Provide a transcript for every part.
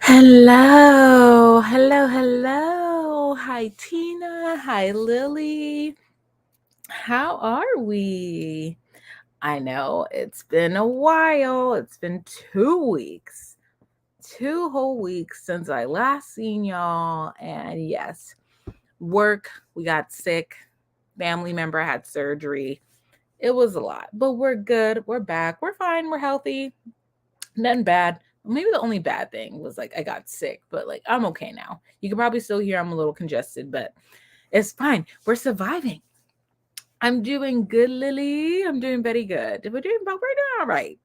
Hello, hello, hello. Hi, Tina. Hi, Lily. How are we? I know it's been a while. It's been 2 weeks, 2 whole weeks since I last seen y'all. And yes, work, we got sick. Family member had surgery. It was a lot, but we're good. We're back. We're fine. We're healthy. Nothing bad. Maybe the only bad thing was like I got sick, but like I'm okay now. You can probably still hear I'm a little congested, but it's fine. We're surviving. I'm doing good, Lily. I'm doing very good. We're doing all right.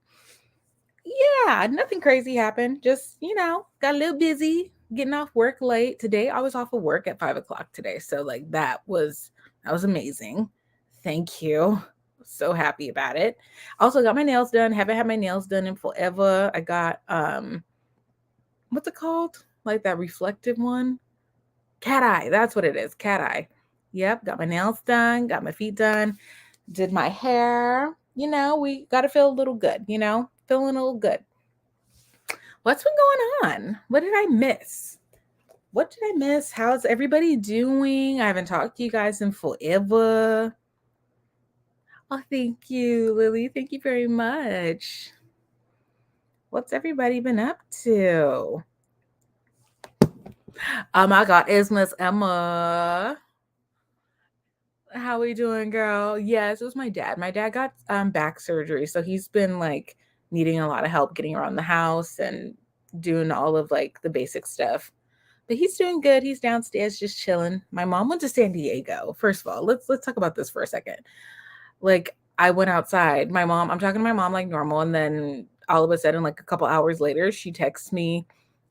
Yeah, nothing crazy happened. Just, got a little busy getting off work late. Today I was off of work at 5 o'clock today. So like that was amazing. Thank you. So happy about it. Also got my nails done. Haven't had my nails done in forever. I got what's it called? Like that reflective one? Cat eye. That's what it is. Cat eye. Yep. Got my nails done. Got my feet done. Did my hair. We got to feel a little good, feeling a little good. What's been going on? What did I miss? What did I miss? How's everybody doing? I haven't talked to you guys in forever. Oh, thank you, Lily. Thank you very much. What's everybody been up to? Oh my God, it's Miss Emma. How we doing, girl? Yes, it was my dad. My dad got back surgery, so he's been like needing a lot of help getting around the house and doing all of like the basic stuff. But he's doing good. He's downstairs just chilling. My mom went to San Diego. First of all, let's talk about this for a second. Like I went outside. I'm talking to my mom like normal, and then all of a sudden, like a couple hours later, she texts me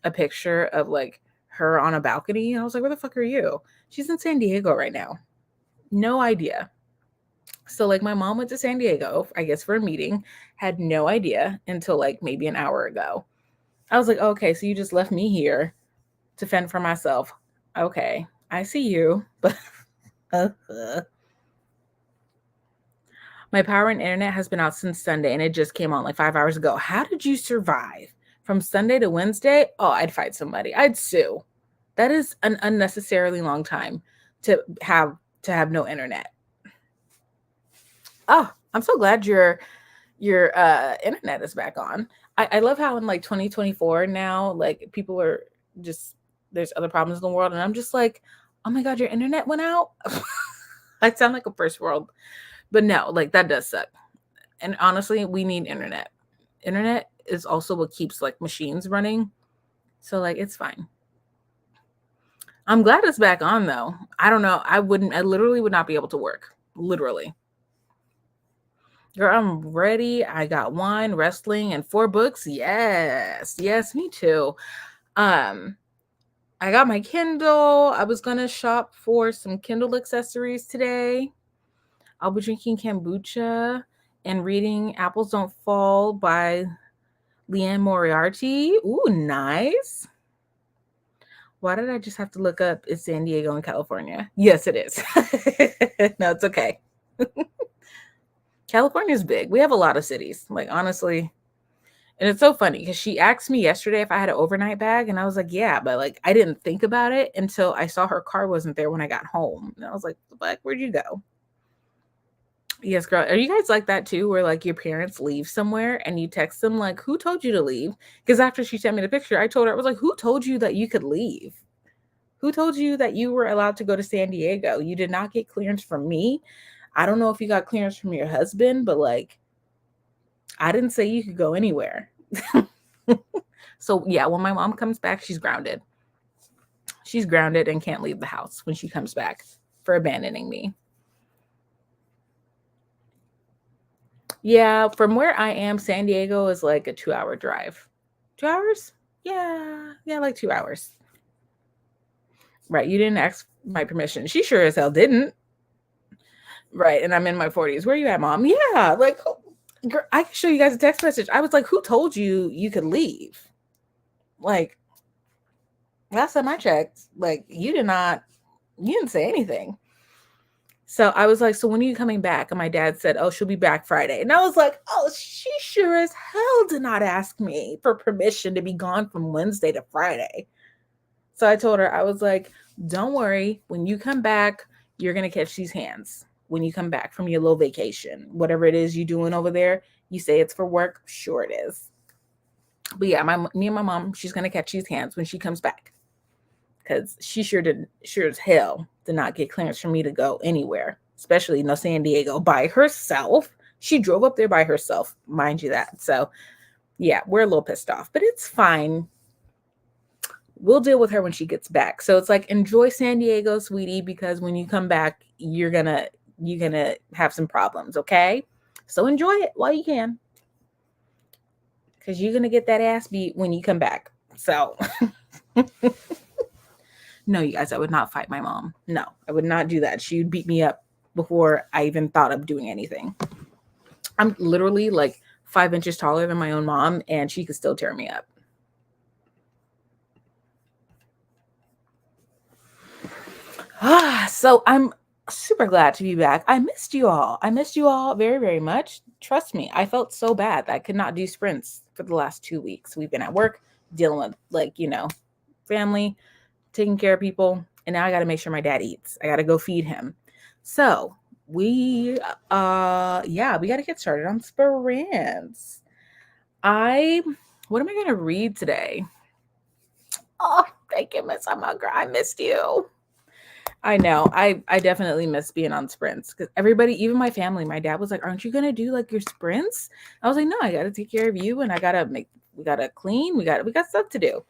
a picture of like her on a balcony. And I was like, where the fuck are you? She's in San Diego right now. No idea. So like my mom went to San Diego, I guess for a meeting, had no idea until like maybe an hour ago. I was like, okay, so you just left me here to fend for myself. Okay, I see you, but my power and internet has been out since Sunday and it just came on like 5 hours ago. How did you survive from Sunday to Wednesday? Oh, I'd fight somebody. I'd sue. That is an unnecessarily long time to have no internet. Oh, I'm so glad your internet is back on. I love how in like 2024 now, like people are just there's other problems in the world, and I'm just like, oh my God, your internet went out. I sound like a first world, but no, like that does suck. And honestly, we need internet. Internet is also what keeps like machines running. So like it's fine. I'm glad it's back on though. I don't know. I literally would not be able to work. Literally. Girl, I'm ready. I got wine, wrestling, and 4 books. Yes. Yes, me too. Um, I got my Kindle. I was gonna shop for some Kindle accessories today. I'll be drinking kombucha and reading Apples Don't Fall by Leanne Moriarty. Ooh, nice. Why did I just have to look up? Is San Diego in California? Yes, it is. No, it's okay. California is big. We have a lot of cities. Like, honestly, and it's so funny because she asked me yesterday if I had an overnight bag, and I was like, yeah, but like I didn't think about it until I saw her car wasn't there when I got home. And I was like, what? Where'd you go? Yes, girl. Are you guys like that too? Where like your parents leave somewhere and you text them like, who told you to leave? Because after she sent me the picture, I told her, I was like, who told you that you could leave? Who told you that you were allowed to go to San Diego? You did not get clearance from me. I don't know if you got clearance from your husband, but like I didn't say you could go anywhere. So yeah, when my mom comes back, she's grounded. She's grounded and can't leave the house when she comes back for abandoning me. Yeah, from where I am, San Diego is like a 2 hour drive. 2 hours? Yeah, yeah, like 2 hours. Right. You didn't ask my permission. She sure as hell didn't. Right. And I'm in my 40s. Where you at, mom? Yeah. Like, girl, I can show you guys a text message. I was like, who told you you could leave? Like, last time I checked, like, you didn't say anything. So I was like, so when are you coming back? And my dad said, oh, she'll be back Friday. And I was like, oh, she sure as hell did not ask me for permission to be gone from Wednesday to Friday. So I told her, I was like, don't worry. When you come back, you're going to catch these hands. When you come back from your little vacation, whatever it is you're doing over there, you say it's for work. Sure it is. But yeah, me and my mom, she's going to catch these hands when she comes back. Because she sure as hell did not get clearance for me to go anywhere, especially San Diego by herself. She drove up there by herself, mind you that. So yeah, we're a little pissed off, but it's fine. We'll deal with her when she gets back. So it's like, enjoy San Diego, sweetie, because when you come back, you're gonna have some problems, okay? So enjoy it while you can, because you're gonna get that ass beat when you come back. So no, you guys, I would not fight my mom. No, I would not do that. She would beat me up before I even thought of doing anything. I'm literally like 5 inches taller than my own mom, and she could still tear me up. So I'm super glad to be back. I missed you all. I missed you all very, very much. Trust me, I felt so bad that I could not do sprints for the last 2 weeks. We've been at work dealing with, family, taking care of people, and now I got to make sure my dad eats. I got to go feed him. So we got to get started on sprints. What am I going to read today? Oh, thank you, Miss Amagra. I missed you. I know. I definitely miss being on sprints because everybody, even my family, my dad was like, aren't you going to do like your sprints? I was like, no, I got to take care of you and we got to clean. We got stuff to do.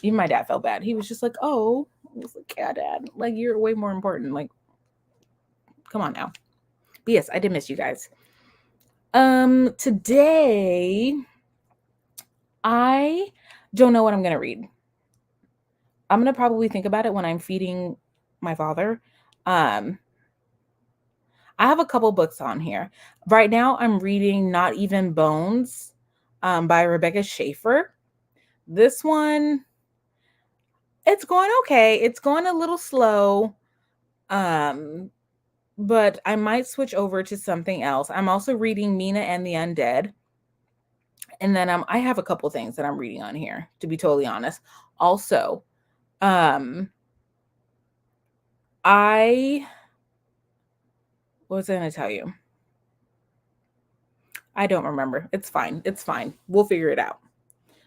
Even my dad felt bad. He was just like, oh, I was like, yeah, Dad, like you're way more important. Like, come on now. But yes, I did miss you guys. Today, I don't know what I'm going to read. I'm going to probably think about it when I'm feeding my father. I have a couple books on here. Right now, I'm reading Not Even Bones by Rebecca Schaeffer. This one, it's going okay. It's going a little slow, but I might switch over to something else. I'm also reading Mina and the Undead. And then I have a couple things that I'm reading on here, to be totally honest. Also, what was I going to tell you? I don't remember. It's fine. It's fine. We'll figure it out.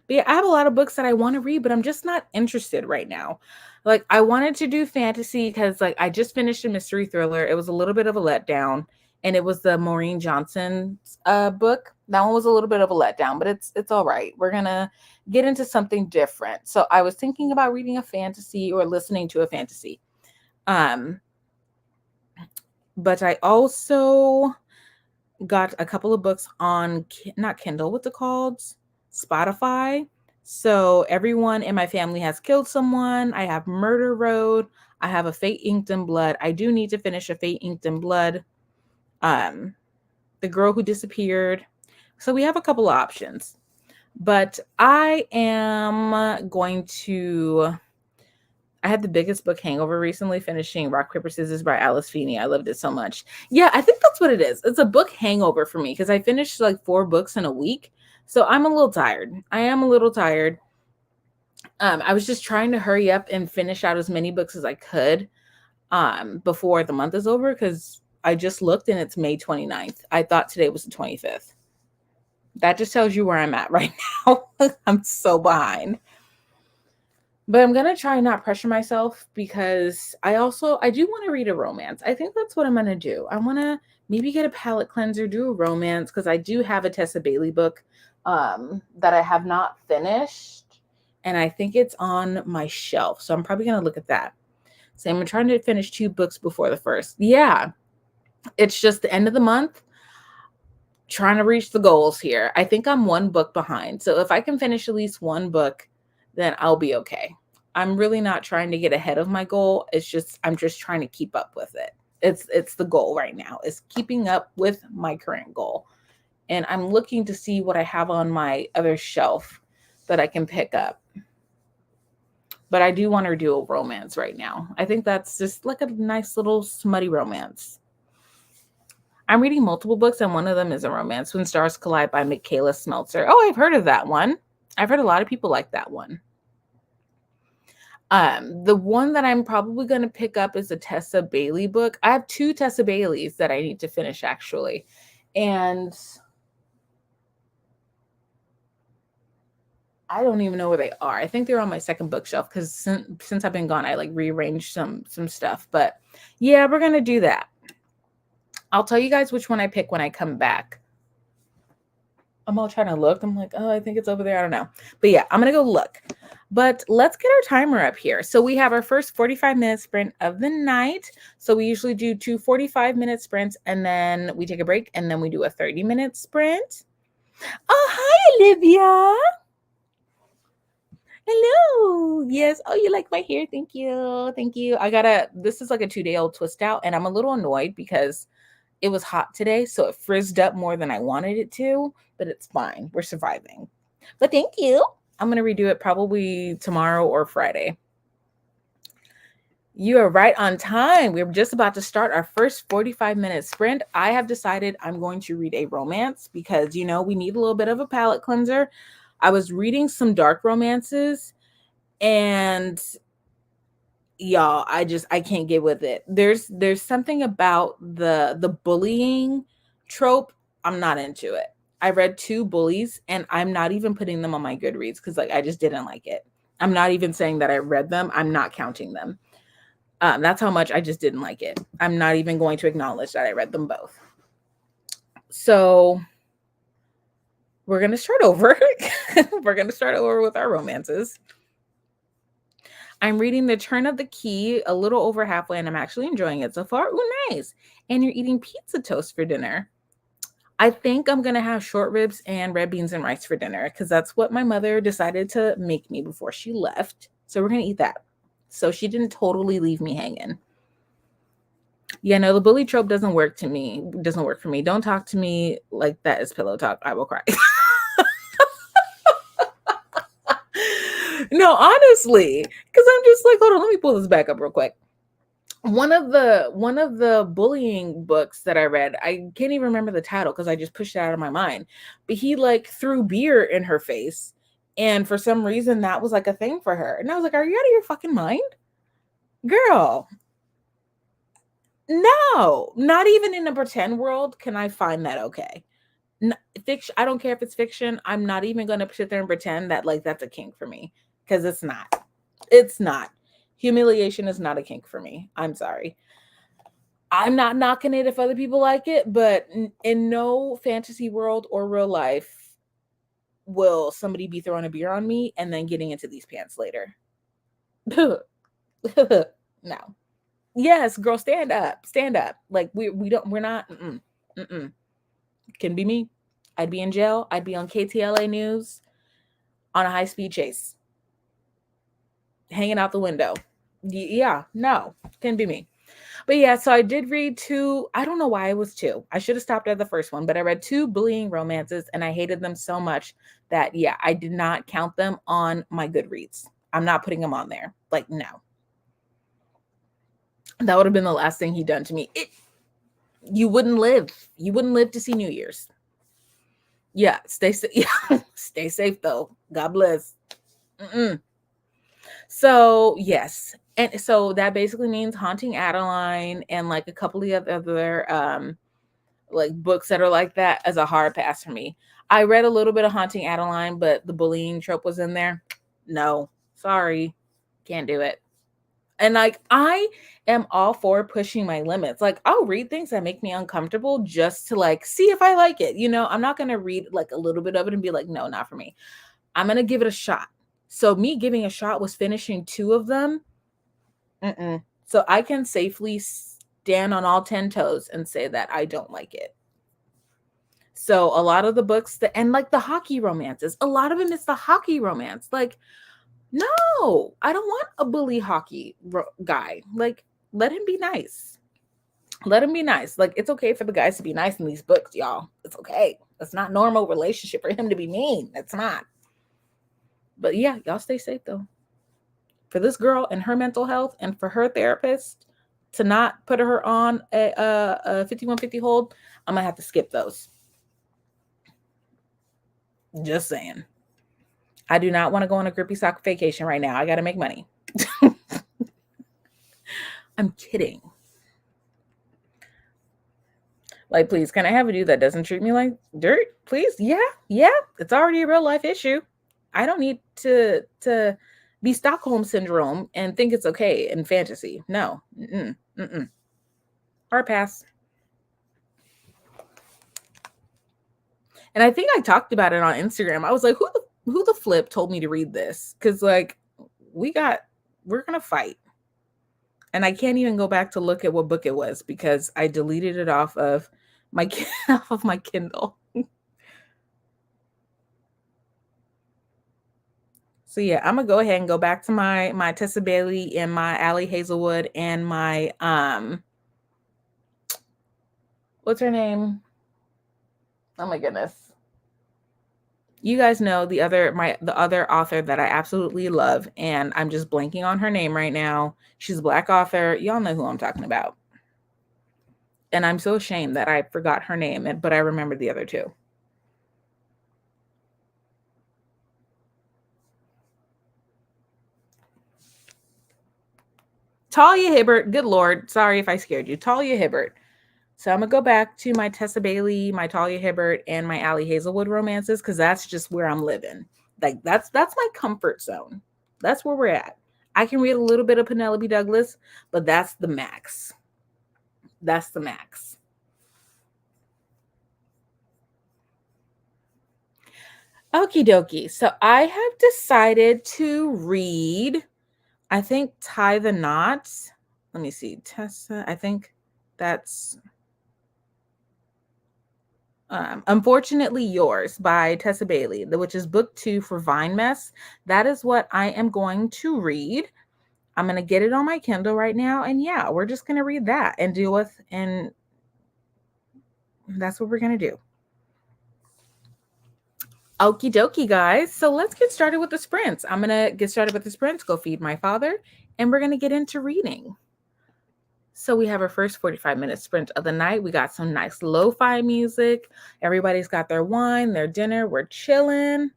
But yeah, I have a lot of books that I want to read, but I'm just not interested right now. Like, I wanted to do fantasy because, like, I just finished a mystery thriller. It was a little bit of a letdown, and it was the Maureen Johnson book. That one was a little bit of a letdown, but it's all right. We're gonna get into something different. So I was thinking about reading a fantasy or listening to a fantasy. But I also got a couple of books on not Kindle, what's it called? Spotify. So everyone in my family has killed someone. I have Murder Road. I have a Fate Inked in Blood. I do need to finish a Fate Inked in Blood. The Girl Who Disappeared. So we have a couple of options. But I am going to... I had the biggest book hangover recently, finishing Rock, Paper, Scissors by Alice Feeney. I loved it so much. Yeah, I think that's what it is. It's a book hangover for me because I finished like 4 books in a week. So I'm a little tired. I am a little tired. I was just trying to hurry up and finish out as many books as I could before the month is over because I just looked and it's May 29th. I thought today was the 25th. That just tells you where I'm at right now. I'm so behind. But I'm going to try not pressure myself because I do want to read a romance. I think that's what I'm going to do. I want to maybe get a palette cleanser, do a romance, because I do have a Tessa Bailey book that I have not finished. And I think it's on my shelf. So I'm probably going to look at that. So I'm trying to finish 2 books before the first. Yeah, it's just the end of the month. Trying to reach the goals here. I think I'm 1 book behind. So if I can finish at least 1 book, then I'll be okay. I'm really not trying to get ahead of my goal. I'm just trying to keep up with it. It's the goal right now, is keeping up with my current goal. And I'm looking to see what I have on my other shelf that I can pick up. But I do want to do a romance right now. I think that's just like a nice little smutty romance. I'm reading multiple books, and one of them is a romance, When Stars Collide by Michaela Smeltzer. Oh, I've heard of that one. I've heard a lot of people like that one. The one that I'm probably going to pick up is a Tessa Bailey book. I have 2 Tessa Baileys that I need to finish, actually. And I don't even know where they are. I think they're on my second bookshelf because since I've been gone, I like rearranged some stuff. But yeah, we're going to do that. I'll tell you guys which one I pick when I come back. I'm all trying to look. I'm like, oh, I think it's over there. I don't know. But yeah, I'm going to go look. But let's get our timer up here. So we have our first 45-minute sprint of the night. So we usually do 2 45-minute sprints, and then we take a break, and then we do a 30-minute sprint. Oh, hi, Olivia. Hello. Yes. Oh, you like my hair? Thank you. Thank you. This is like a 2-day-old twist out, and I'm a little annoyed because it was hot today, so it frizzed up more than I wanted it to, but it's fine. We're surviving. But thank you. I'm going to redo it probably tomorrow or Friday. You are right on time. We're just about to start our first 45-minute sprint. I have decided I'm going to read a romance because, we need a little bit of a palate cleanser. I was reading some dark romances, and y'all, I can't get with it. There's something about the bullying trope. I'm not into it. I read 2 bullies, and I'm not even putting them on my Goodreads because I just didn't like it. I'm not even saying that I read them. I'm not counting them. That's how much I just didn't like it. I'm not even going to acknowledge that I read them both. So we're going to start over. We're going to start over with our romances. I'm reading The Turn of the Key a little over halfway, and I'm actually enjoying it so far. Ooh, nice. And you're eating pizza toast for dinner. I think I'm going to have short ribs and red beans and rice for dinner because that's what my mother decided to make me before she left. So we're going to eat that. So she didn't totally leave me hanging. Yeah, no, the bully trope doesn't work for me. Don't talk to me like that is pillow talk. I will cry. No, honestly, because I'm just like, hold on, let me pull this back up real quick. One of the bullying books that I read, I can't even remember the title because I just pushed it out of my mind. But he like threw beer in her face, and for some reason that was like a thing for her. And I was like, are you out of your fucking mind? Girl. No, not even in a pretend world can I find that okay. Fiction, I don't care if it's fiction. I'm not even going to sit there and pretend that like that's a kink for me because it's not. It's not. Humiliation is not a kink for me. I'm sorry. I'm not knocking it if other people like it, but in no fantasy world or real life will somebody be throwing a beer on me and then getting into these pants later. No. Yes, girl, stand up. Stand up. Like we're not. Can be me. I'd be in jail. I'd be on KTLA News on a high-speed chase, hanging out the window. Yeah, no, can be me. But yeah, so I did read 2. I don't know why it was 2. I should have stopped at the first one, but I read 2 bullying romances, and I hated them so much that, yeah, I did not count them on my Goodreads. I'm not putting them on there. Like, no. That would have been the last thing he'd done to me. You wouldn't live. You wouldn't live to see New Year's. Yeah, stay safe. Yeah, stay safe though. God bless. So yes, and so that basically means Haunting Adeline and like a couple of other like books that are like that as a hard pass for me. I read a little bit of Haunting Adeline, but the bullying trope was in there. No, sorry, can't do it. And like I am all for pushing my limits. Like I'll read things that make me uncomfortable just to like see if I like it. I'm not going to read like a little bit of it and be like, no, not for me. I'm going to give it a shot. So me giving a shot was finishing 2 of them. So I can safely stand on all 10 toes and say that I don't like it. So a lot of the books and like the hockey romances, a lot of them is the hockey romance. Like, no, I don't want a bully hockey guy. Like, let him be nice. Let him be nice. Like, it's okay for the guys to be nice in these books, y'all. It's okay. It's not normal relationship for him to be mean. It's not. But yeah, y'all stay safe though. for this girl and her mental health and for her therapist to not put her on a 5150 hold, I'm going to have to skip those. Just saying. I do not want to go on a grippy sock vacation right now. I got to make money. I'm kidding. Like, please, can I have a dude that doesn't treat me like dirt? Please? Yeah. It's already a real life issue. I don't need to be Stockholm syndrome and think it's okay in fantasy. No. Hard pass. And I think I talked about it on Instagram. I was like, who the flip told me to read this? Because like we're gonna fight. And I can't even go back to look at what book it was because I deleted it off of my Kindle. So yeah, I'm gonna go ahead and go back to my Tessa Bailey and my Ali Hazelwood and my what's her name? Oh my goodness. You guys know the other author that I absolutely love, and I'm just blanking on her name right now. She's a Black author. Y'all know who I'm talking about. And I'm so ashamed that I forgot her name, but I remember the other two. Talia Hibbert. Good Lord. Sorry if I scared you. Talia Hibbert. So I'm going to go back to my Tessa Bailey, my Talia Hibbert, and my Ali Hazelwood romances because that's just where I'm living. Like that's my comfort zone. That's where we're at. I can read a little bit of Penelope Douglas, but that's the max. That's the max. Okie dokie. So I have decided to read, I think, Tie the Knot. Let me see. Tessa, I think that's Unfortunately Yours by Tessa Bailey, which is book 2 for Vine Mess. That is what I am going to read. I'm going to get it on my Kindle right now. And yeah, we're just going to read that and deal with, and that's what we're going to do. Okie dokie, guys. So let's get started with the sprints. I'm going to get started with the sprints, go feed my father, and we're going to get into reading. So we have our first 45-minute sprint of the night. We got some nice lo-fi music. Everybody's got their wine, their dinner. We're chilling.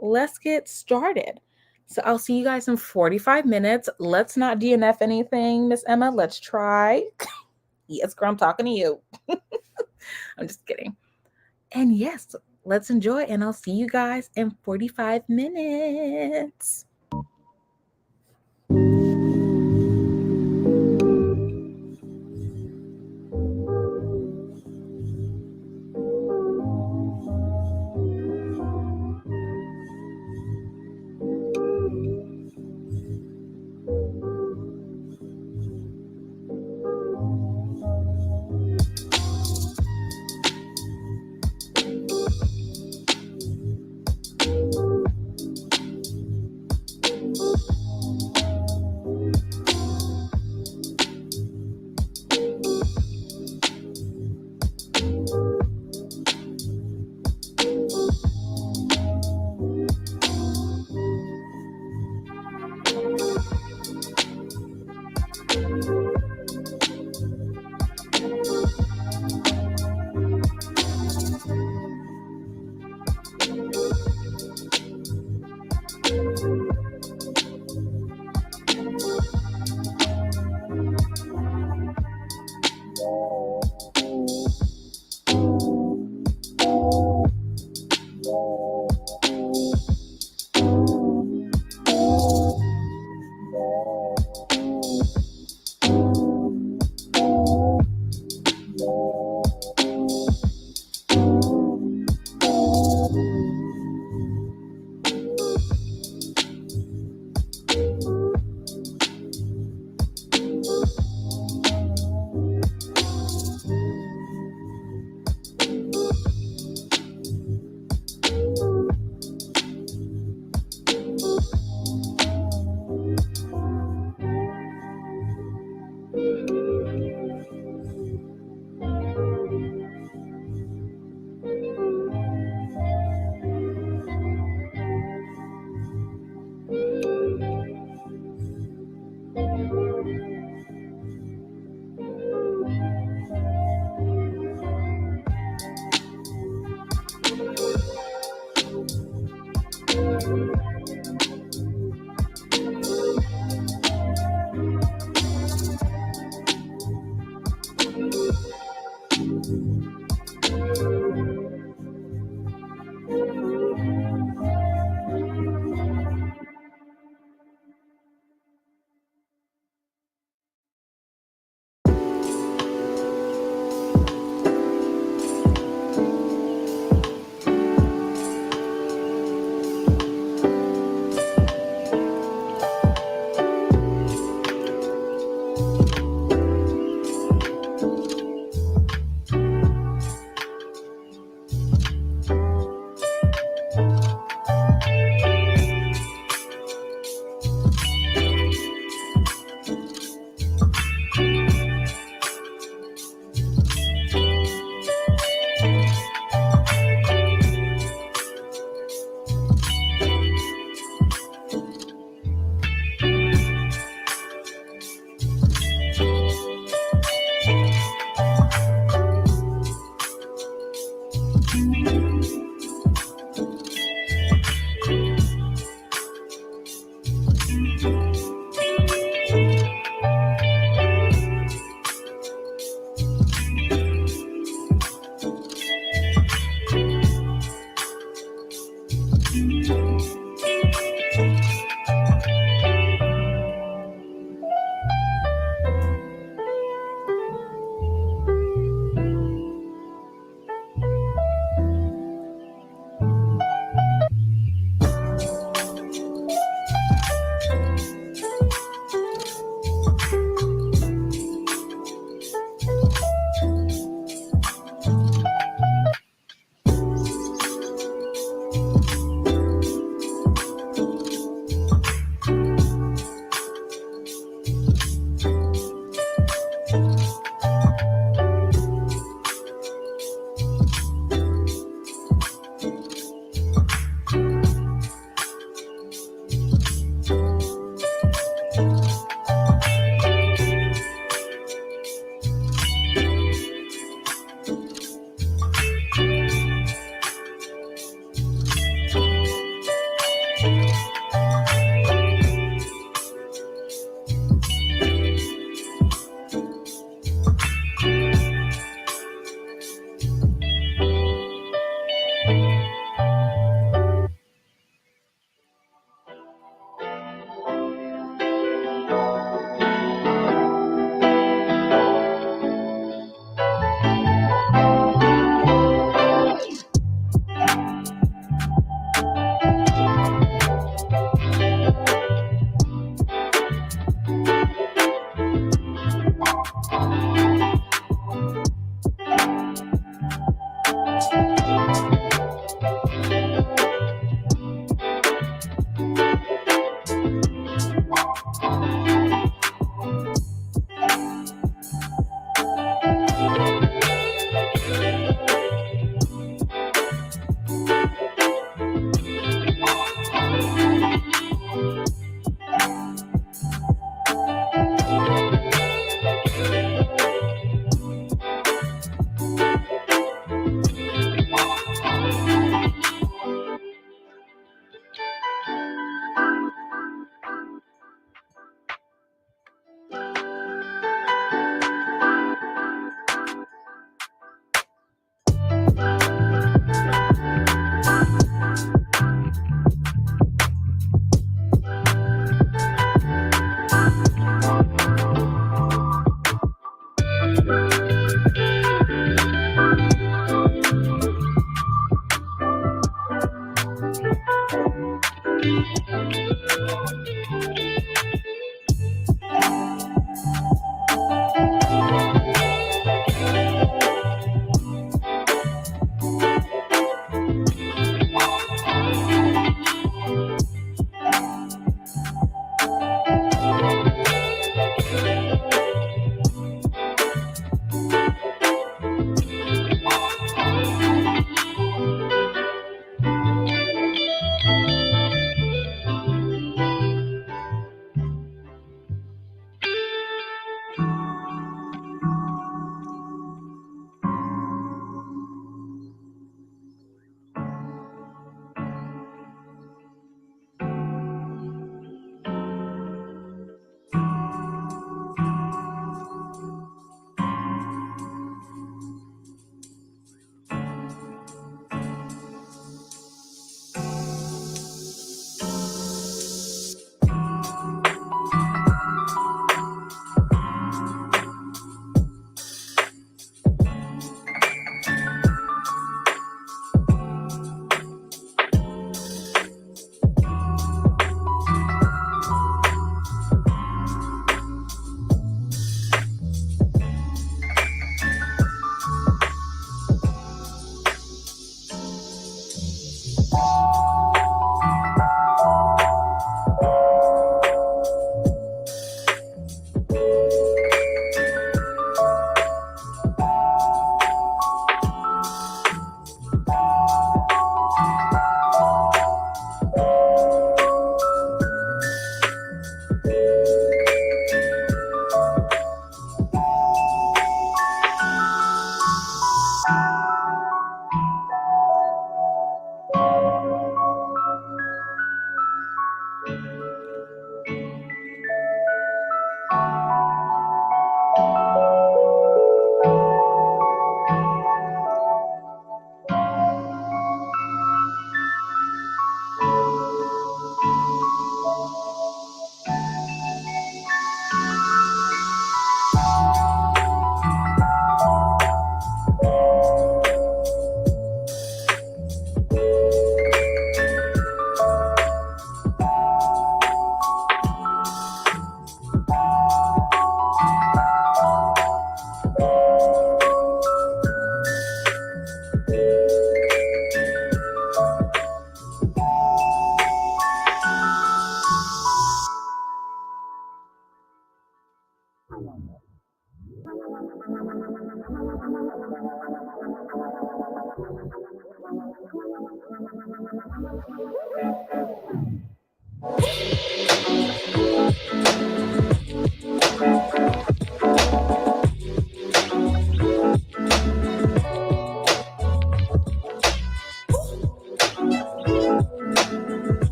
Let's get started. So I'll see you guys in 45 minutes. Let's not DNF anything, Miss Emma. Let's try. Yes, girl, I'm talking to you. I'm just kidding. And yes, let's enjoy, and I'll see you guys in 45 minutes.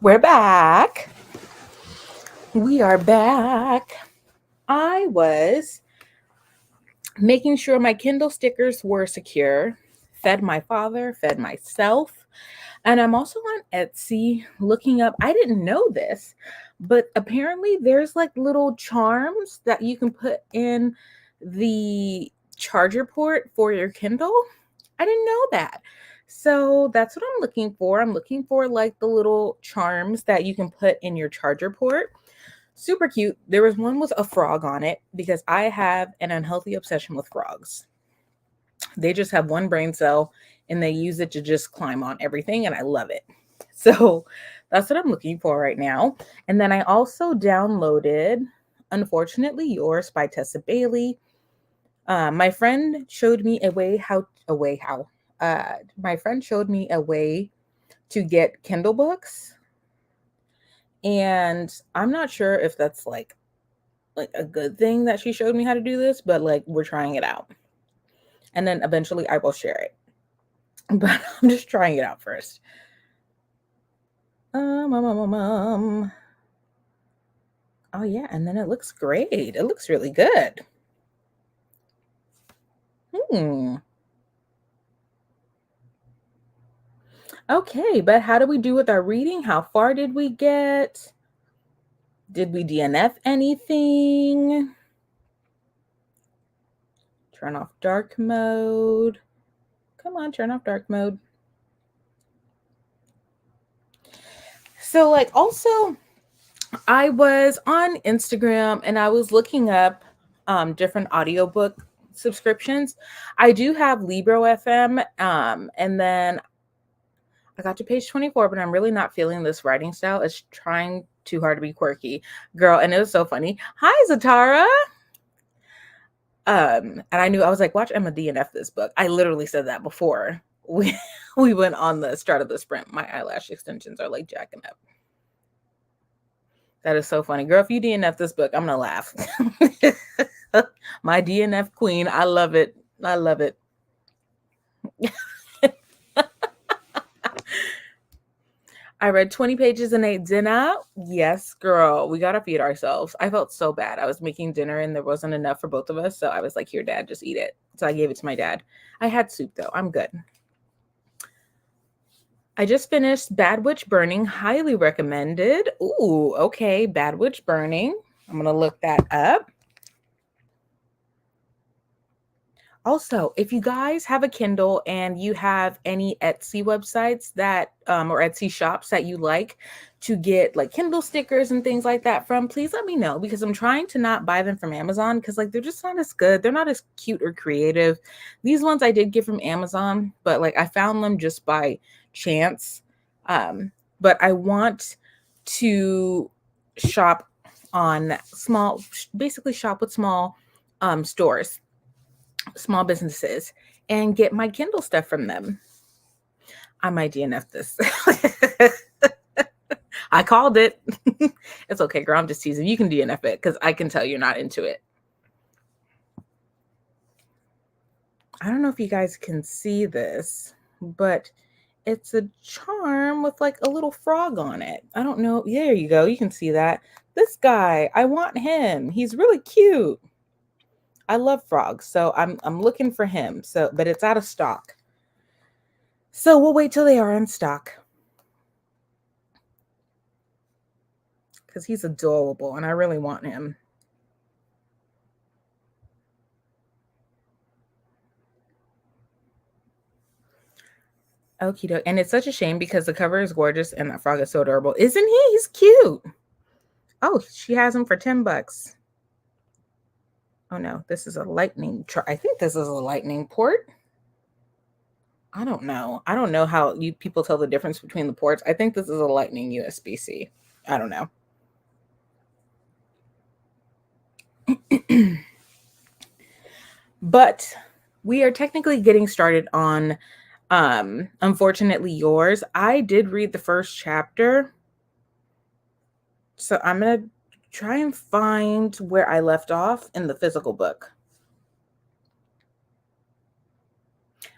We're back. We are back. I was making sure my Kindle stickers were secure, fed my father, fed myself. And I'm also on Etsy looking up, I didn't know this, but apparently there's like little charms that you can put in the charger port for your Kindle. I didn't know that. So that's what I'm looking for. I'm looking for like the little charms that you can put in your charger port. Super cute. There was one with a frog on it because I have an unhealthy obsession with frogs. They just have one brain cell and they use it to just climb on everything, and I love it. So that's what I'm looking for right now. And then I also downloaded Unfortunately Yours by Tessa Bailey. My friend showed me my friend showed me a way to get Kindle books, and I'm not sure if that's like a good thing that she showed me how to do this, but like we're trying it out. And then eventually I will share it. But I'm just trying it out first. Oh yeah, and then it looks great. It looks really good. Okay, but how do we do with our reading? How far did we get? Did we DNF anything? Turn off dark mode. Come on, turn off dark mode. So like also I was on Instagram and I was looking up different audiobook subscriptions. I do have Libro FM, and then I got to page 24, but I'm really not feeling this writing style. It's trying too hard to be quirky, girl. And it was so funny. Hi, Zatara. And I knew, I was like, watch Emma DNF this book. I literally said that before we went on the start of the sprint. My eyelash extensions are like jacking up. That is so funny. Girl, if you DNF this book, I'm going to laugh. My DNF queen. I love it. I love it. I read 20 pages and ate dinner. Yes, girl. We got to feed ourselves. I felt so bad. I was making dinner and there wasn't enough for both of us. So I was like, here, Dad, just eat it. So I gave it to my dad. I had soup, though. I'm good. I just finished Bad Witch Burning. Highly recommended. Ooh, okay. Bad Witch Burning. I'm going to look that up. Also, if you guys have a Kindle and you have any Etsy websites that or Etsy shops that you like to get like Kindle stickers and things like that from, please let me know, because I'm trying to not buy them from Amazon because like they're just not as good. They're not as cute or creative. These ones I did get from Amazon, but like I found them just by chance. But I want to shop on basically shop with small stores, small businesses, and get my Kindle stuff from them. I might DNF this. I called it. It's okay, girl. I'm just teasing. You can DNF it because I can tell you're not into it. I don't know if you guys can see this, but it's a charm with like a little frog on it. I don't know. There you go. You can see that. This guy, I want him. He's really cute. I love frogs, so I'm looking for him. So, but it's out of stock. So we'll wait till they are in stock. Because he's adorable and I really want him. Okie doke. And it's such a shame because the cover is gorgeous and that frog is so adorable. Isn't he? He's cute. Oh, she has him for $10. Oh no, this is a lightning. I think this is a lightning port. I don't know. I don't know how you people tell the difference between the ports. I think this is a lightning USB-C. I don't know. But we are technically getting started on Unfortunately Yours. I did read the first chapter. So I'm going to try and find where I left off in the physical book.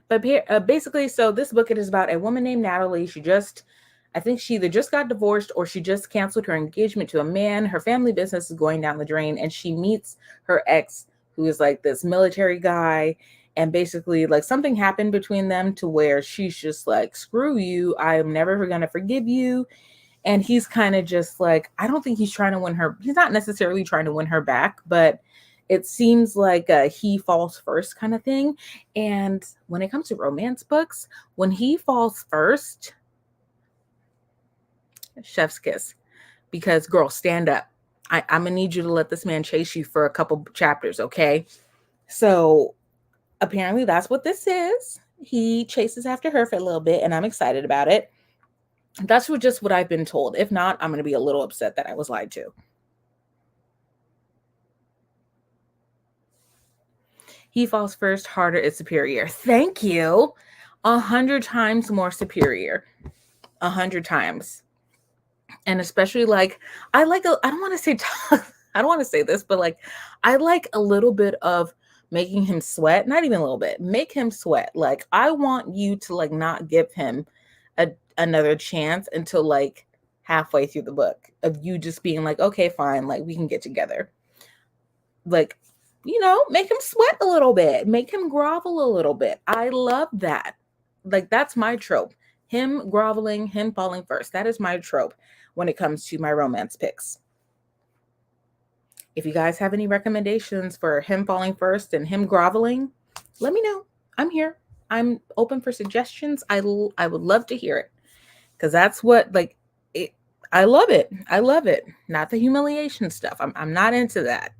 But basically, so this book, it is about a woman named Natalie. She just I think she either just got divorced or she just canceled her engagement to a man. Her family business is going down the drain, and she meets her ex, who is like this military guy. And basically, like, something happened between them to where she's just like, screw you. I am never going to forgive you. And he's kind of just like, I don't think he's trying to win her. He's not necessarily trying to win her back, but it seems like a he falls first kind of thing. And when it comes to romance books, when he falls first, chef's kiss. Because, girl, stand up. I'm going to need you to let this man chase you for a couple chapters, okay? So apparently that's what this is. He chases after her for a little bit, and I'm excited about it. That's just what I've been told. If not, I'm going to be a little upset that I was lied to. He falls first, harder is superior. Thank you. 100 times more superior. 100 times. And especially, like, I don't want to say, I don't want to say this, but like, I like a little bit of making him sweat. Not even a little bit. Make him sweat. Like, I want you to like not give him another chance until like halfway through the book of you just being like, okay, fine, like we can get together. Like, you know, make him sweat a little bit, make him grovel a little bit. I love that. Like, that's my trope. Him groveling, him falling first. That is my trope when it comes to my romance picks. If you guys have any recommendations for him falling first and him groveling, let me know. I'm here. I'm open for suggestions. I would love to hear it, because that's what, like, it, I love it. I love it. Not the humiliation stuff. I'm not into that.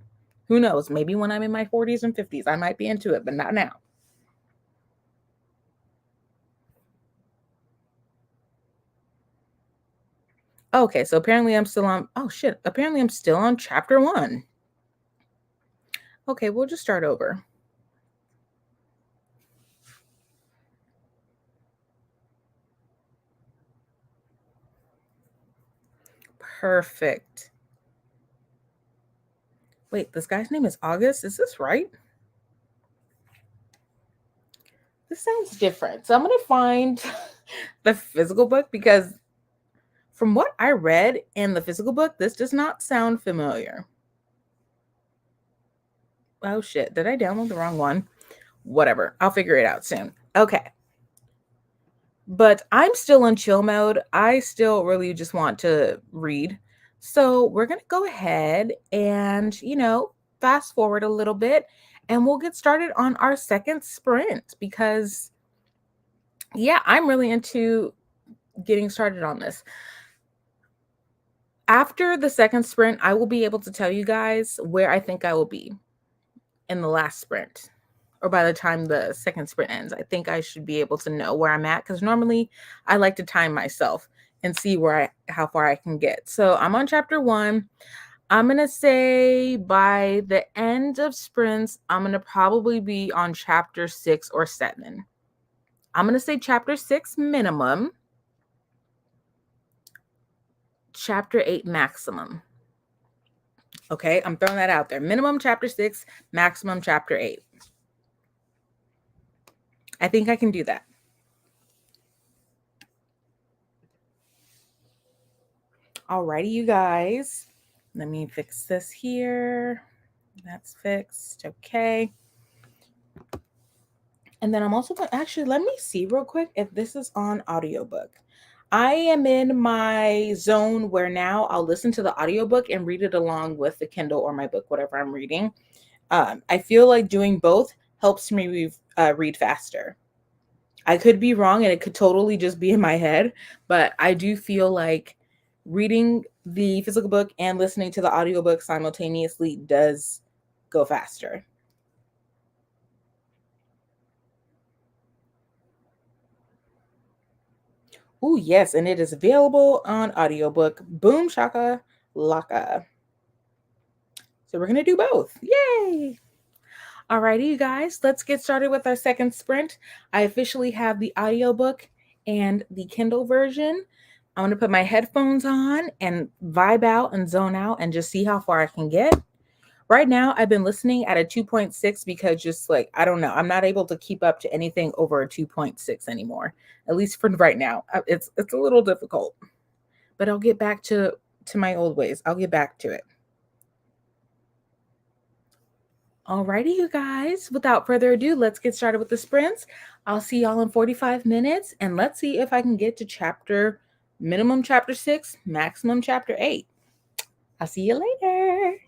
Who knows? Maybe when I'm in my 40s and 50s, I might be into it, but not now. Okay, so apparently I'm still on, oh shit, apparently I'm still on chapter 1. Okay, we'll just start over. Perfect. Wait, this guy's name is August? Is this right? This sounds different. So I'm going to find the physical book, because from what I read in the physical book, this does not sound familiar. Oh shit, did I download the wrong one? Whatever, I'll figure it out soon. Okay. But I'm still in chill mode. I still really just want to read. So we're going to go ahead and, fast forward a little bit, and we'll get started on our second sprint, because, yeah, I'm really into getting started on this. After the second sprint, I will be able to tell you guys where I think I will be in the last sprint, or by the time the second sprint ends. I think I should be able to know where I'm at, because normally I like to time myself and see how far I can get. So I'm on chapter 1. I'm going to say by the end of sprints, I'm going to probably be on chapter 6 or 7. I'm going to say chapter 6 minimum, chapter 8 maximum. Okay, I'm throwing that out there. Minimum chapter 6, maximum chapter 8. I think I can do that. Alrighty, you guys. Let me fix this here. That's fixed. Okay. And then I'm also going to actually, let me see real quick if this is on audiobook. I am in my zone where now I'll listen to the audiobook and read it along with the Kindle or my book, whatever I'm reading. I feel like doing both helps me read faster. I could be wrong, and it could totally just be in my head, but I do feel like reading the physical book and listening to the audiobook simultaneously does go faster. Oh, yes, and it is available on audiobook. Boom shaka laka. So we're going to do both. Yay! Alrighty, you guys, let's get started with our second sprint. I officially have the audiobook and the Kindle version. I'm going to put my headphones on and vibe out and zone out and just see how far I can get. Right now, I've been listening at a 2.6 because just like, I don't know, I'm not able to keep up to anything over a 2.6 anymore. At least for right now. It's a little difficult. But I'll get back to my old ways. I'll get back to it. Alrighty, you guys. Without further ado, let's get started with the sprints. I'll see y'all in 45 minutes, and let's see if I can get to minimum chapter 6, maximum chapter 8. I'll see you later.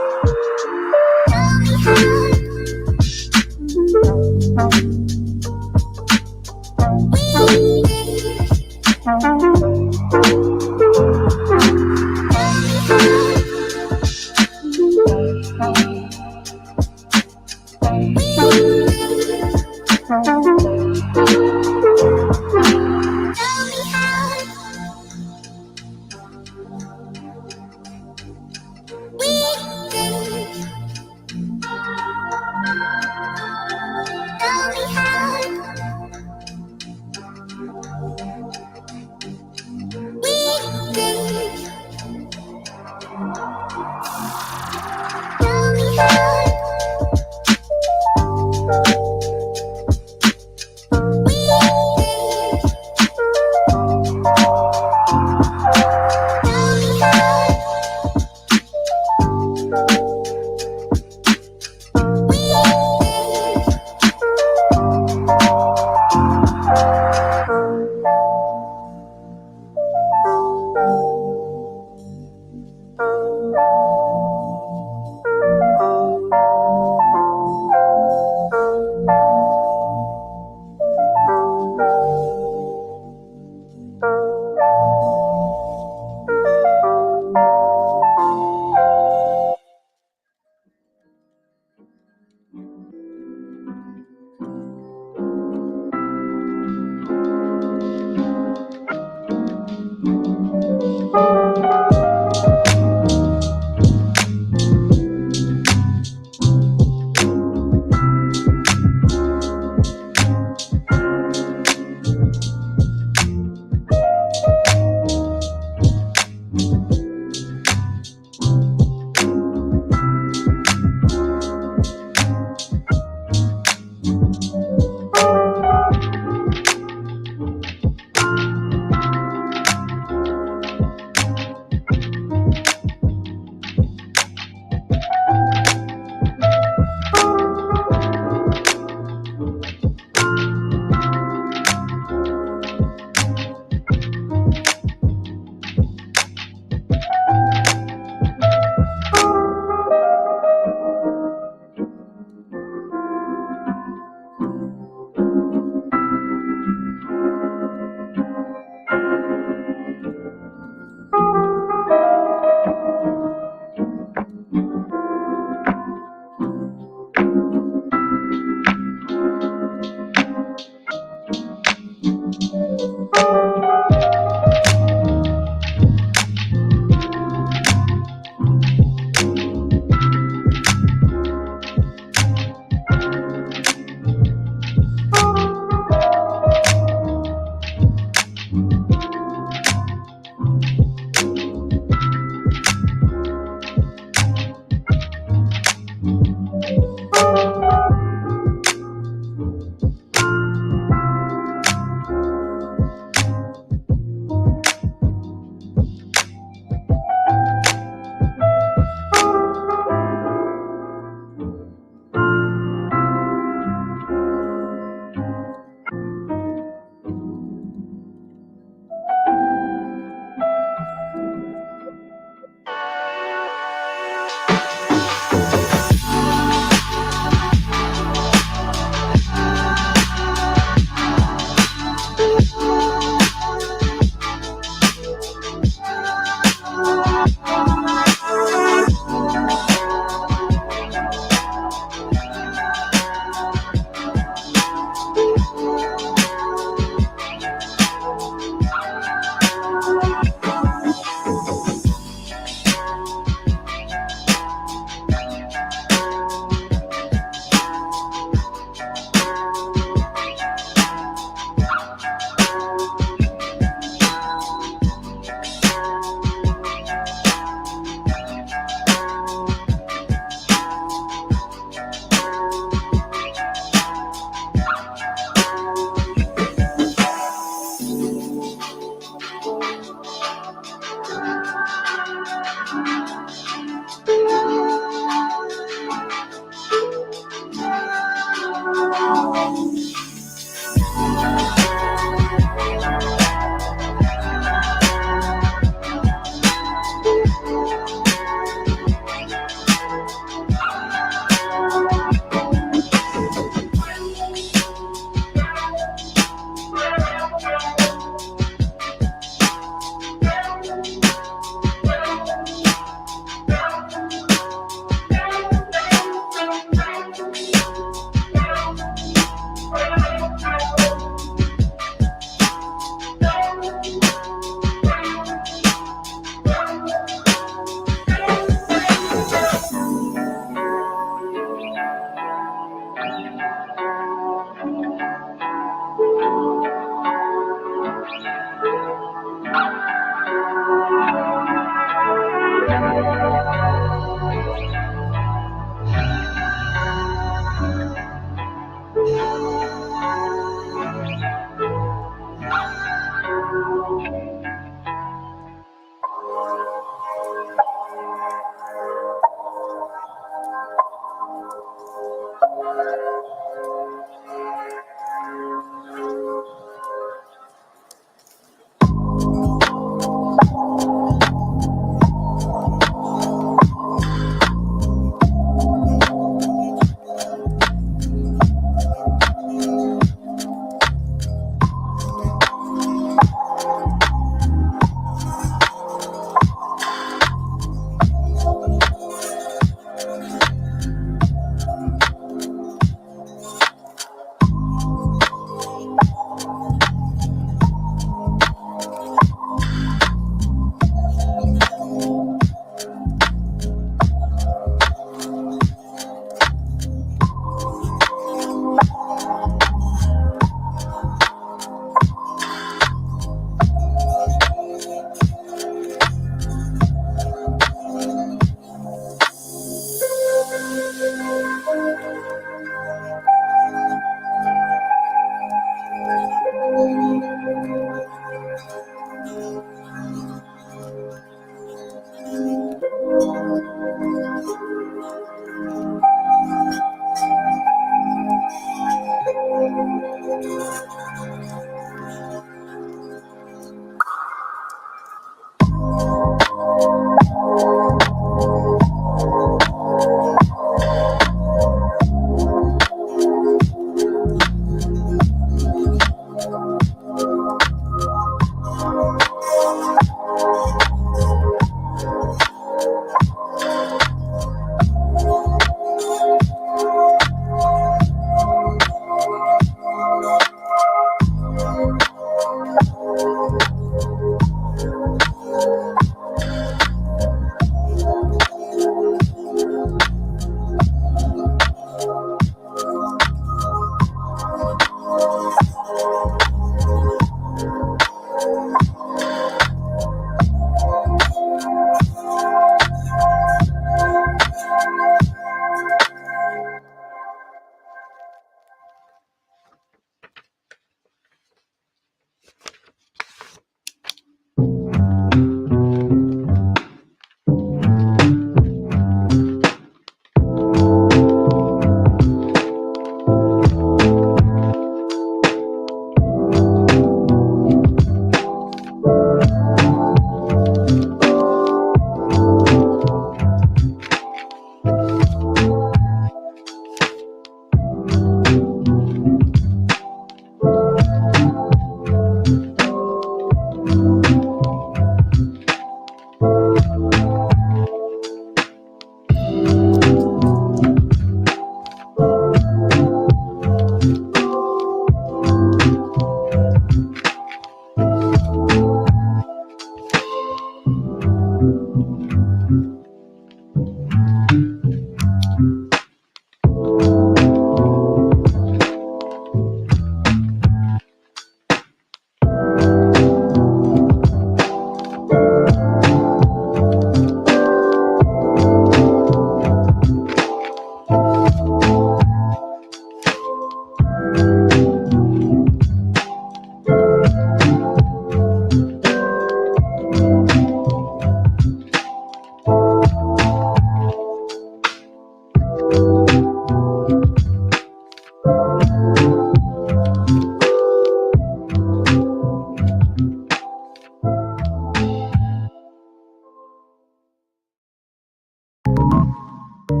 Okie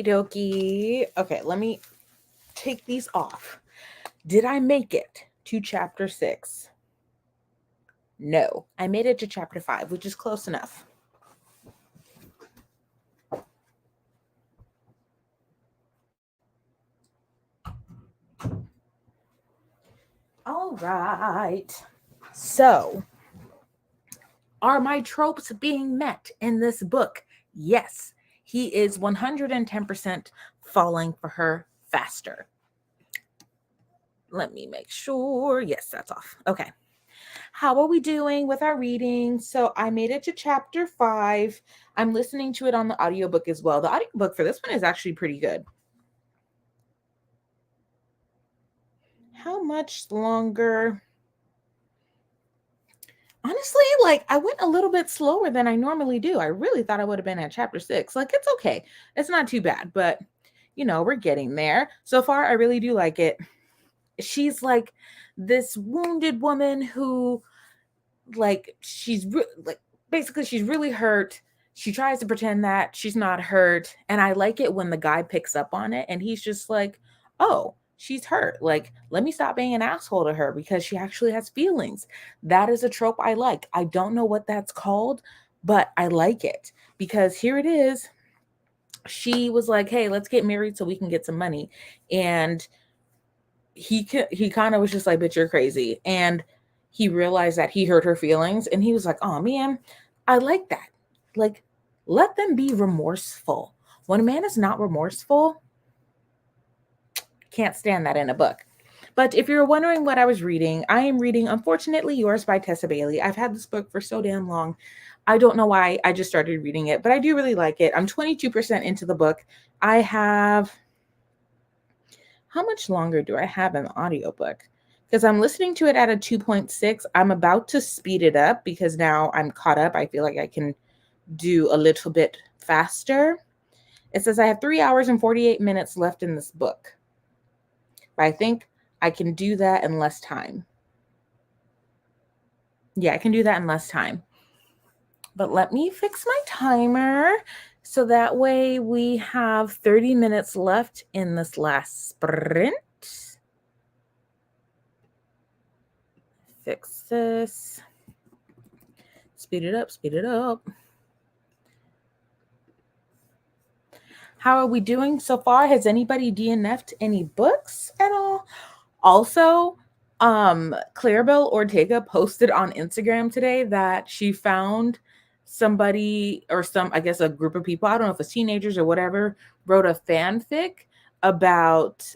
dokie. Okay, let me take these off. Did I make it to chapter 6? No, I made it to chapter 5, which is close enough. All right. So, are my tropes being met in this book? Yes. He is 110% falling for her faster. Let me make sure. Yes, that's off. Okay. How are we doing with our reading? So I made it to chapter 5. I'm listening to it on the audiobook as well. The audiobook for this one is actually pretty good. How much longer? Honestly, like I went a little bit slower than I normally do. I really thought I would have been at chapter 6. Like it's okay. It's not too bad, but we're getting there. So far, I really do like it. She's like this wounded woman who like like basically she's really hurt. She tries to pretend that she's not hurt, and I like it when the guy picks up on it and he's just like, "Oh, she's hurt. Like, let me stop being an asshole to her because she actually has feelings." That is a trope I like. I don't know what that's called, but I like it because here it is. She was like, "Hey, let's get married so we can get some money." And he kind of was just like, "Bitch, you're crazy." And he realized that he hurt her feelings and he was like, "Oh man, I like that." Like, let them be remorseful. When a man is not remorseful, can't stand that in a book. But if you're wondering what I was reading, I am reading Unfortunately Yours by Tessa Bailey. I've had this book for so damn long. I don't know why I just started reading it, but I do really like it. I'm 22% into the book. I have How much longer do I have an audiobook? Because I'm listening to it at a 2.6. I'm about to speed it up because now I'm caught up. I feel like I can do a little bit faster. It says I have 3 hours and 48 minutes left in this book. But I think I can do that in less time. Yeah, I can do that in less time. But let me fix my timer so that way we have 30 minutes left in this last sprint. Fix this. Speed it up, speed it up. How are we doing so far? Has anybody DNF'd any books at all? Also, Claribel Ortega posted on Instagram today that she found somebody or I guess a group of people, I don't know if it's teenagers or whatever, wrote a fanfic about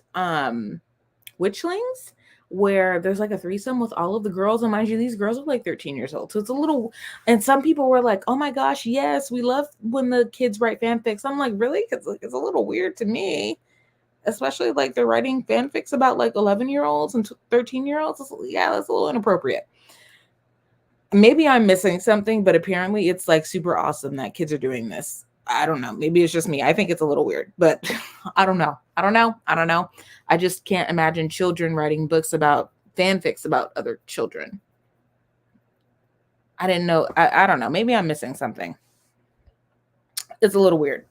witchlings where there's like a threesome with all of the girls, and mind you, these girls are like 13 years old, so it's a little, and some people were like, "Oh my gosh, yes, we love when the kids write fanfics." I'm like, really? Because like, it's a little weird to me, especially like they're writing fanfics about like 11-year-olds and 13-year-olds. Yeah, that's a little inappropriate. Maybe I'm missing something, but apparently it's like super awesome that kids are doing this. I don't know. Maybe it's just me. I think it's a little weird, but I don't know. I don't know. I just can't imagine children writing books about fanfics about other children. I didn't know. I don't know. Maybe I'm missing something. It's a little weird.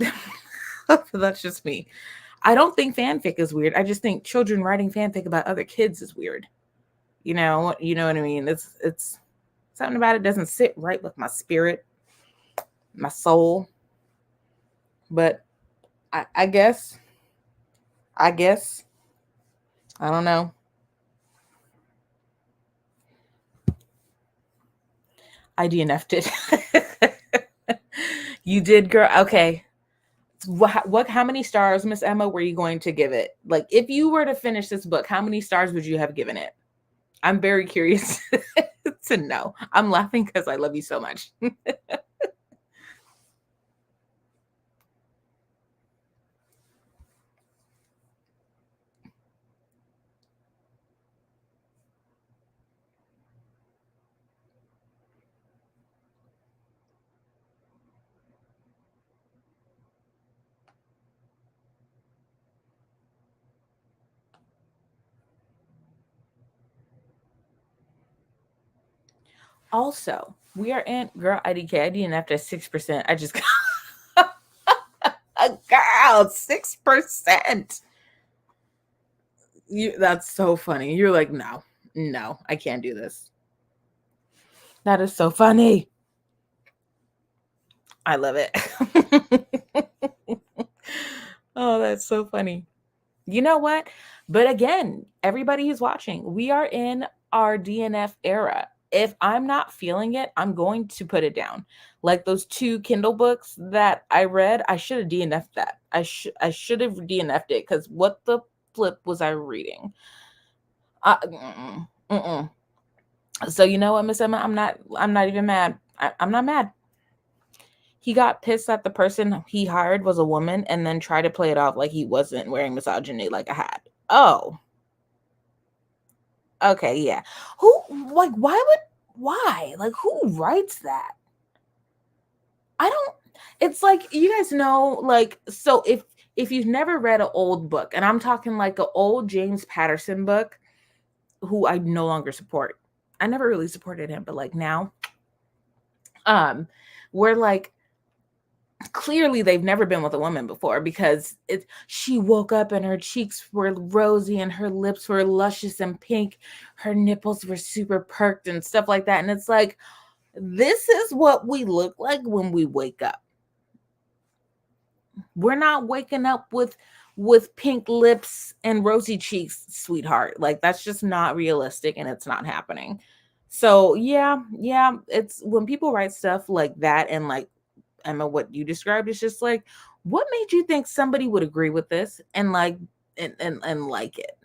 That's just me. I don't think fanfic is weird. I just think children writing fanfic about other kids is weird. You know what I mean? It's something about it doesn't sit right with my spirit, my soul. But I guess I don't know. I DNF'd it. You did, girl. Okay. How many stars, Miss Emma, were you going to give it? Like, if you were to finish this book, how many stars would you have given it? I'm very curious to know. I'm laughing because I love you so much. Also, we are in girl IDK. I didn't have to 6%. I just a girl 6%. That's so funny. You're like, no, I can't do this. That is so funny. I love it. Oh, that's so funny. You know what? But again, everybody who's watching, we are in our DNF era. If I'm not feeling it, I'm going to put it down. Like those 2 Kindle books that I read, I should have DNF'd that. I should have DNF'd it because what the flip was I reading? Mm-mm, mm-mm. So you know what, Miss Emma? I'm not even mad. I'm not mad. He got pissed that the person he hired was a woman and then tried to play it off like he wasn't wearing misogyny like a hat. Oh, okay, yeah. Who, like, why? Like, who writes that? I don't, it's like, you guys know, like, so if you've never read an old book, and I'm talking like an old James Patterson book, who I no longer support. I never really supported him, but like now, where like clearly they've never been with a woman before because she woke up and her cheeks were rosy and her lips were luscious and pink, her nipples were super perked and stuff like that, and it's like, this is what we look like when we wake up. We're not waking up with pink lips and rosy cheeks, sweetheart. Like, that's just not realistic and it's not happening. So yeah, it's when people write stuff like that, and like Emma, what you described is just like, what made you think somebody would agree with this and like and like it?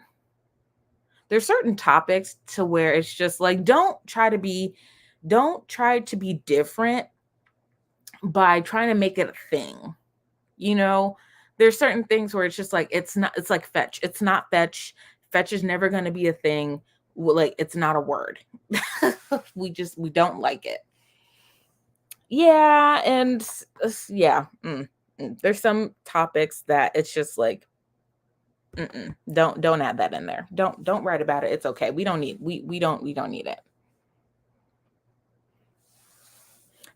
There's certain topics to where it's just like, don't try to be different by trying to make it a thing. You know, there's certain things where it's just like, it's like fetch. It's not fetch. Fetch is never going to be a thing. Like, it's not a word. we don't like it. Yeah, and yeah, there's some topics that it's just like, don't add that in there. Don't write about it. It's okay. We don't need it.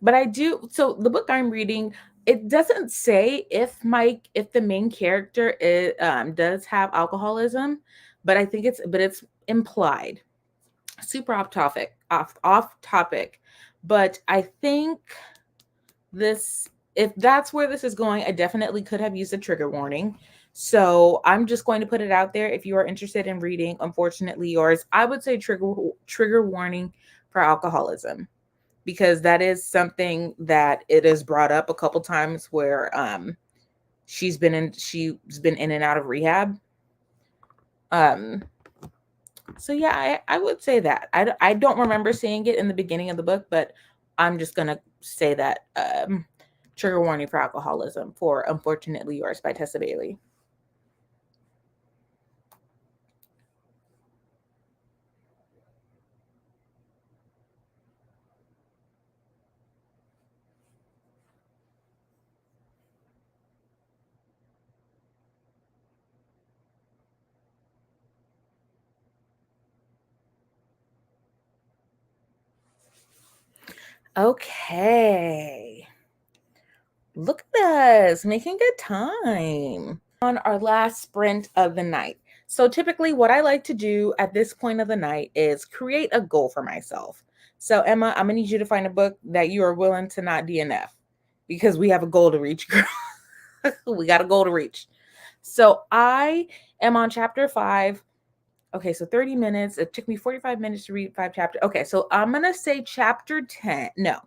But I do. So the book I'm reading, it doesn't say if the main character does have alcoholism, but I think it's implied. Super off topic, but I think this if that's where this is going, I definitely could have used a trigger warning. So I'm just going to put it out there. If you are interested in reading Unfortunately Yours, I would say trigger warning for alcoholism, because that is something that it is brought up a couple times where she's been in and out of rehab. So yeah, I would say that. I don't remember seeing it in the beginning of the book, but I'm just gonna say that trigger warning for alcoholism for Unfortunately Yours by Tessa Bailey. Okay. Look at us making good time on our last sprint of the night. So typically what I like to do at this point of the night is create a goal for myself. So Emma, I'm gonna need you to find a book that you are willing to not DNF, because we have a goal to reach, girl. We got a goal to reach. So I am on chapter 5. Okay, so 30 minutes. It took me 45 minutes to read 5 chapters. Okay, so I'm gonna say chapter 10. No,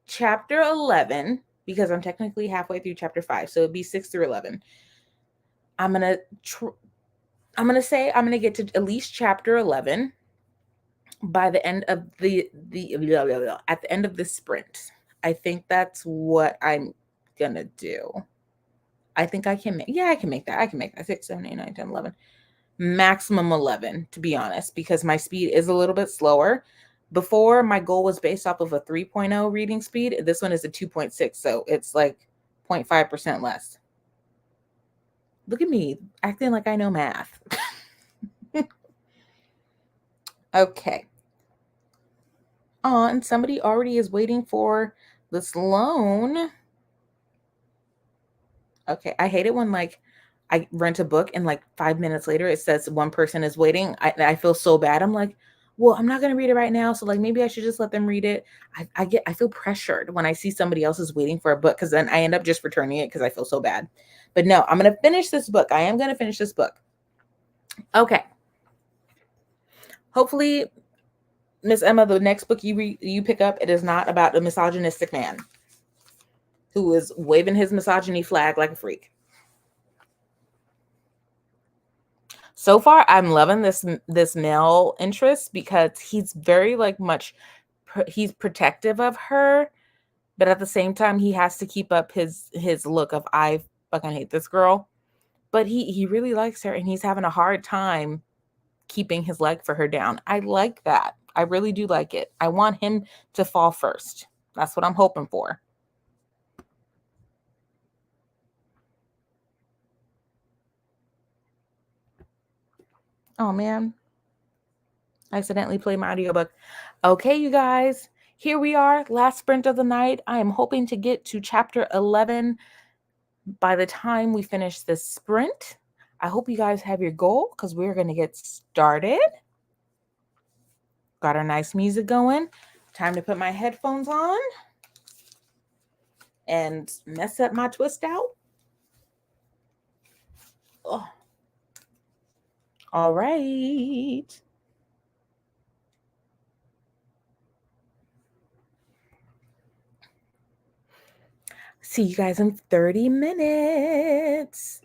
chapter 11, because I'm technically halfway through chapter 5, so it'd be 6 through 11. I'm gonna say I'm gonna get to at least chapter 11 by the end of at the end of the sprint. I think that's what I'm gonna do. I think I can make, yeah, I can make that. 6, 7, 8, 9, 10, 11. Maximum 11, to be honest, because my speed is a little bit slower. Before, my goal was based off of a 3.0 reading speed. This one is a 2.6, so it's like 0.5% less. Look at me acting like I know math. Okay. And somebody already is waiting for this loan. Okay, I hate it when like I rent a book and like 5 minutes later it says one person is waiting. I feel so bad. I'm like, well, I'm not gonna read it right now, so like maybe I should just let them read it. I feel pressured when I see somebody else is waiting for a book because then I end up just returning it because I feel so bad. But no, I'm gonna finish this book. I am gonna finish this book. Okay. Hopefully, Miss Emma, the next book you pick up, it is not about a misogynistic man who is waving his misogyny flag like a freak. So far, I'm loving this male interest because he's very like much he's protective of her, but at the same time he has to keep up his look of I fucking hate this girl. But he really likes her and he's having a hard time keeping his leg for her down. I like that. I really do like it. I want him to fall first. That's what I'm hoping for. Oh man, I accidentally played my audiobook. Okay, you guys, here we are, last sprint of the night. I am hoping to get to chapter 11 by the time we finish this sprint. I hope you guys have your goal because we're going to get started. Got our nice music going. Time to put my headphones on and mess up my twist out. Oh. All right. See you guys in 30 minutes.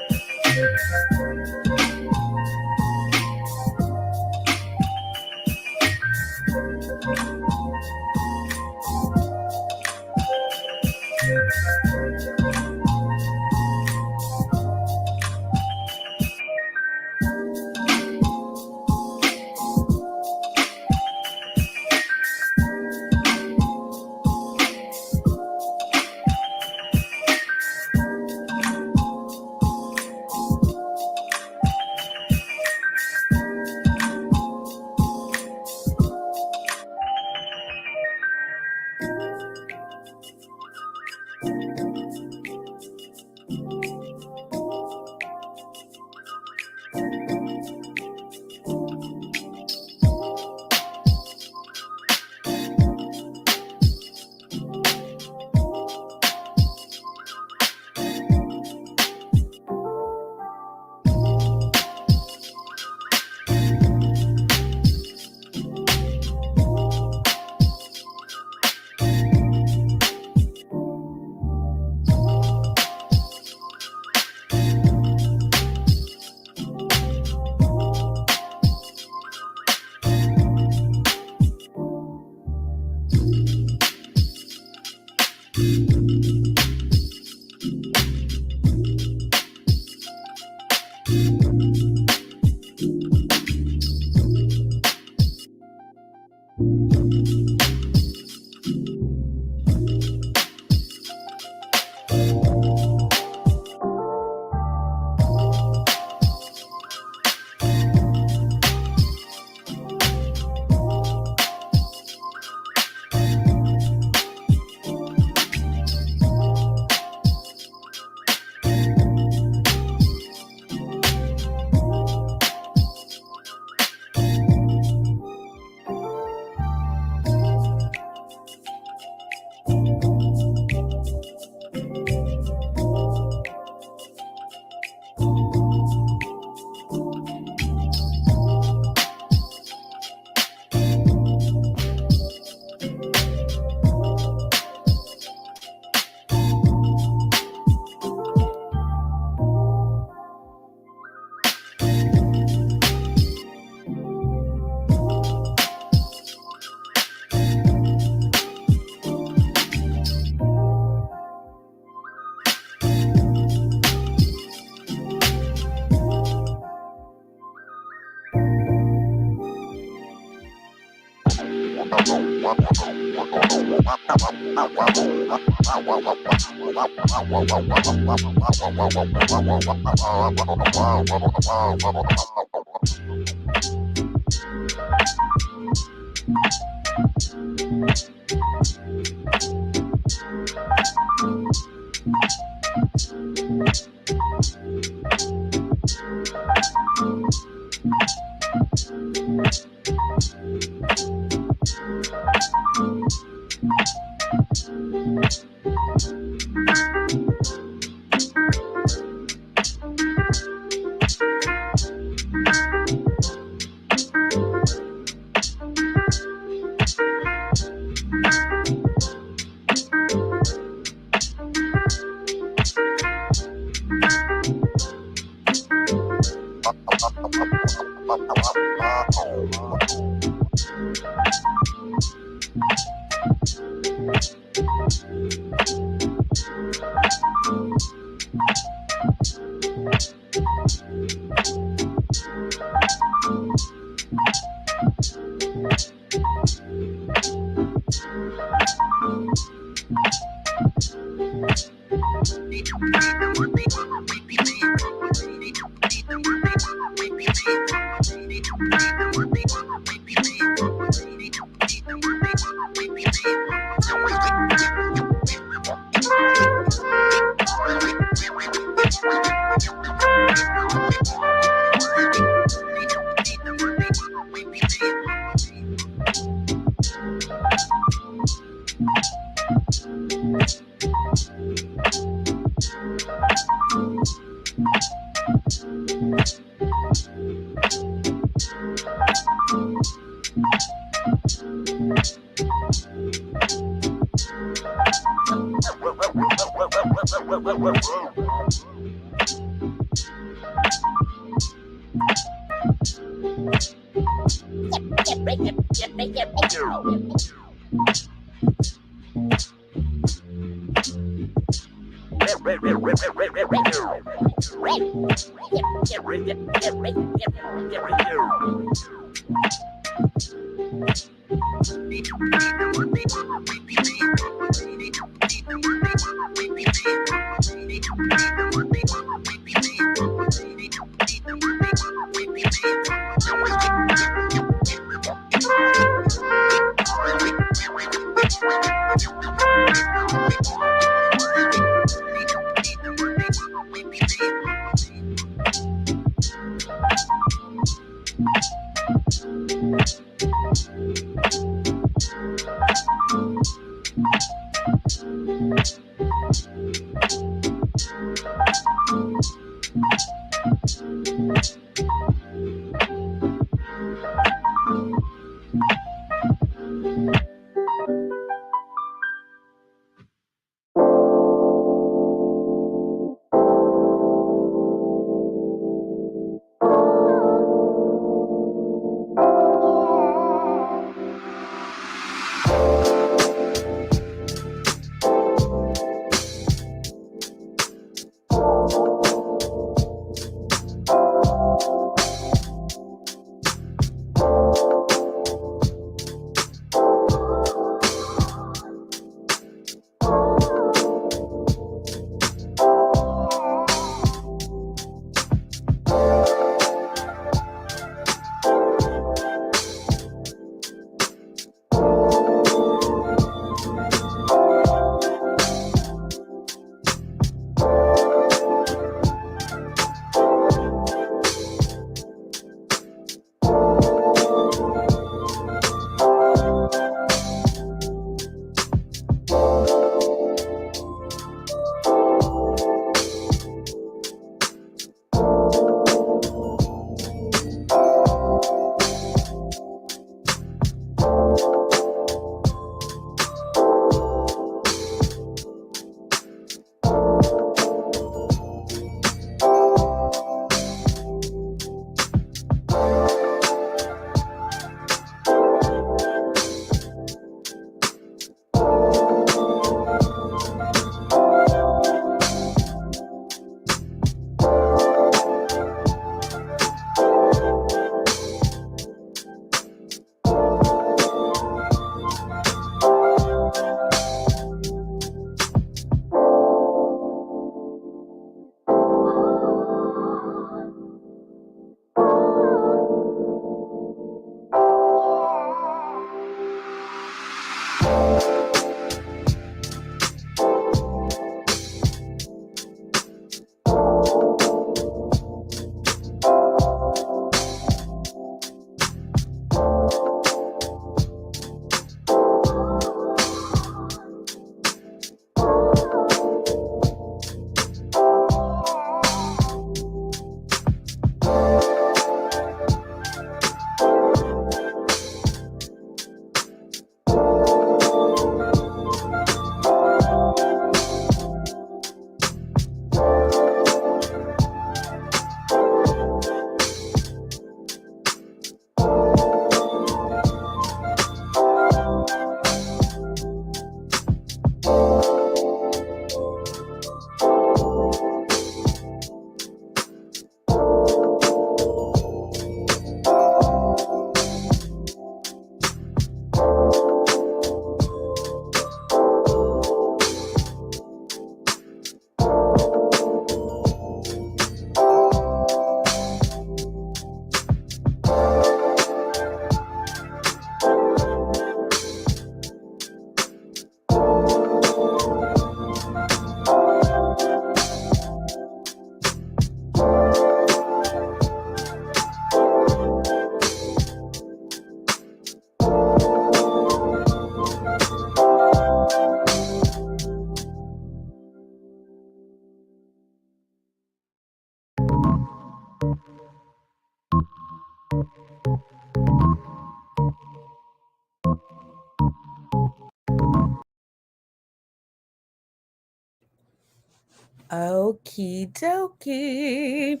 Okie dokie.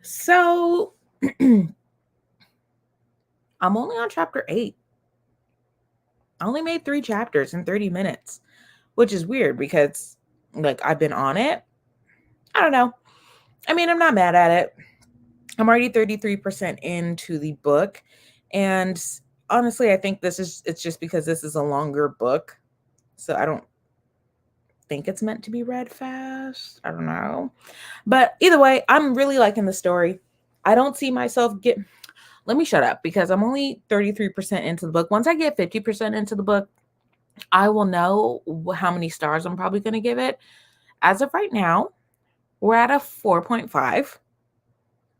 So I'm only on chapter 8. I only made 3 chapters in 30 minutes, which is weird because like I've been on it. I don't know. I mean, I'm not mad at it. I'm already 33% into the book. And honestly, I think it's just because this is a longer book. So I don't think it's meant to be read fast. I don't know. But either way, I'm really liking the story. I don't see myself let me shut up because I'm only 33% into the book. Once I get 50% into the book, I will know how many stars I'm probably going to give it. As of right now, we're at a 4.5.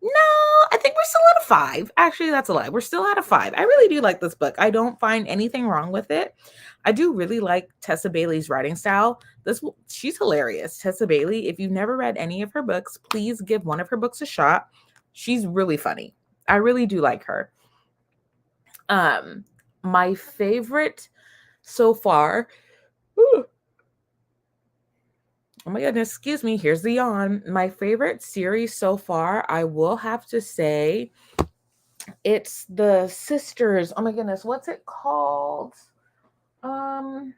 No, I think we're still at a 5. Actually, that's a lie. We're still at a 5. I really do like this book. I don't find anything wrong with it. I do really like Tessa Bailey's writing style. She's hilarious. Tessa Bailey, if you've never read any of her books, please give one of her books a shot. She's really funny. I really do like her. My favorite so far. Whew, oh my goodness, excuse me. Here's the yawn. My favorite series so far, I will have to say, it's the sisters. Oh my goodness, what's it called? Um,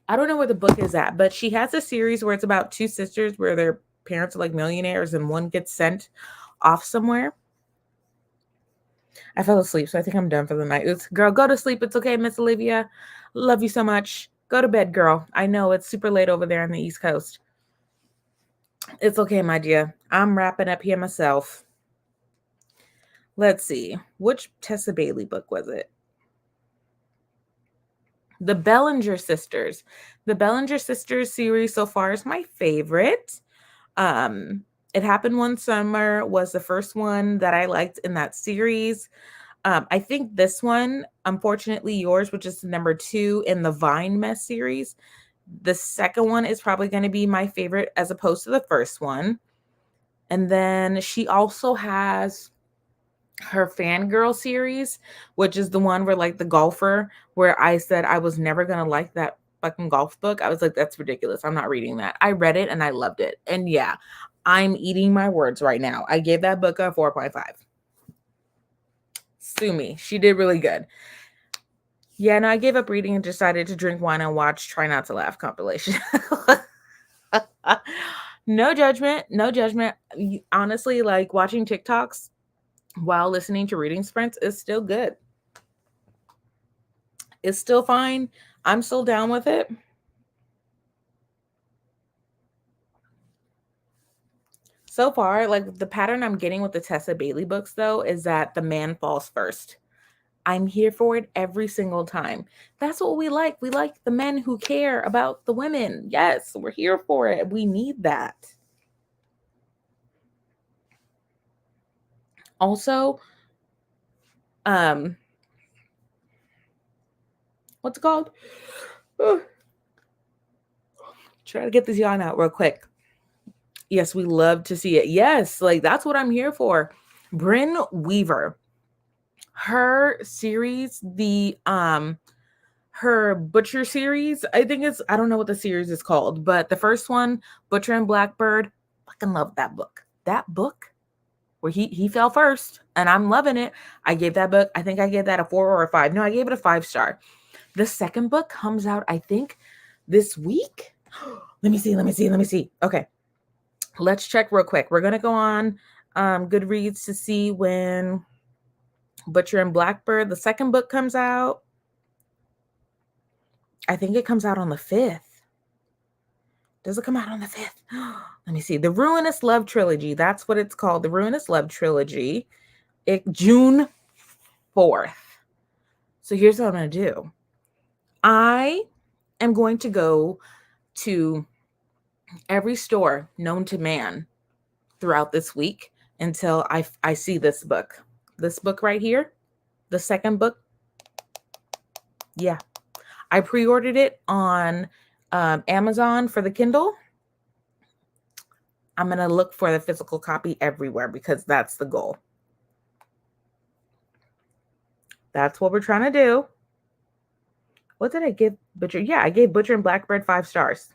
I don't know where the book is at, but she has a series where it's about 2 sisters where their parents are like millionaires and one gets sent off somewhere. I fell asleep, so I think I'm done for the night. Girl, go to sleep. It's okay, Miss Olivia. Love you so much. Go to bed, girl. I know it's super late over there on the East Coast. It's okay, my dear. I'm wrapping up here myself. Let's see. Which Tessa Bailey book was it? The Bellinger Sisters. The Bellinger Sisters series so far is my favorite. It Happened One Summer was the first one that I liked in that series. I think this one, Unfortunately Yours, which is number 2 in the Vine Mess series, the second one is probably going to be my favorite as opposed to the first one. And then she also has her Fangirl series, which is the one where like the golfer, where I said I was never going to like that fucking golf book. I was like, that's ridiculous. I'm not reading that. I read it and I loved it. And yeah, I'm eating my words right now. I gave that book a 4.5. Sue me. She did really good. Yeah, no, I gave up reading and decided to drink wine and watch Try Not to Laugh compilation. No judgment. No judgment. Honestly, like watching TikToks while listening to reading sprints is still good. It's still fine. I'm still down with it. So far, like the pattern I'm getting with the Tessa Bailey books, though, is that the man falls first. I'm here for it every single time. That's what we like. We like the men who care about the women. Yes, we're here for it. We need that. Also, what's it called? Try to get this yawn out real quick. Yes, we love to see it. Yes, like that's what I'm here for. Brynne Weaver, her series, her Butcher series, I don't know what the series is called, but the first one, Butcher and Blackbird, fucking love that book. That book where he fell first, and I'm loving it. I gave that book, I think I gave that a 4 or a 5. No, I gave it a 5-star. The second book comes out, I think, this week. Let me see. Okay. Let's check real quick. We're going to go on Goodreads to see when Butcher and Blackbird, the second book, comes out. I think it comes out on the 5th. Does it come out on the 5th? Let me see. The Ruinous Love Trilogy. That's what it's called. The Ruinous Love Trilogy. June 4th. So here's what I'm going to do. I am going to go to every store known to man throughout this week until I see this book. This book right here, the second book. Yeah. I pre-ordered it on Amazon for the Kindle. I'm going to look for the physical copy everywhere because that's the goal. That's what we're trying to do. What did I give Butcher? Yeah, I gave Butcher and Blackbird 5 stars.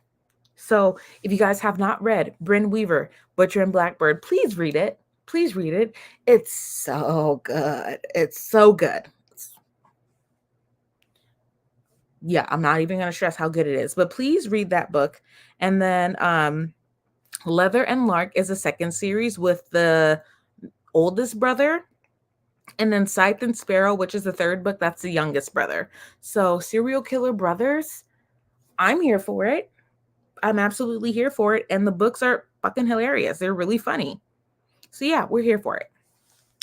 So if you guys have not read Bryn Weaver, Butcher and Blackbird, please read it. Please read it. It's so good. It's so good. Yeah, I'm not even going to stress how good it is, but please read that book. And then Leather and Lark is a second series with the oldest brother. And then Scythe and Sparrow, which is the third book, that's the youngest brother. So Serial Killer Brothers, I'm here for it. I'm absolutely here for it. And the books are fucking hilarious. They're really funny. So yeah, we're here for it.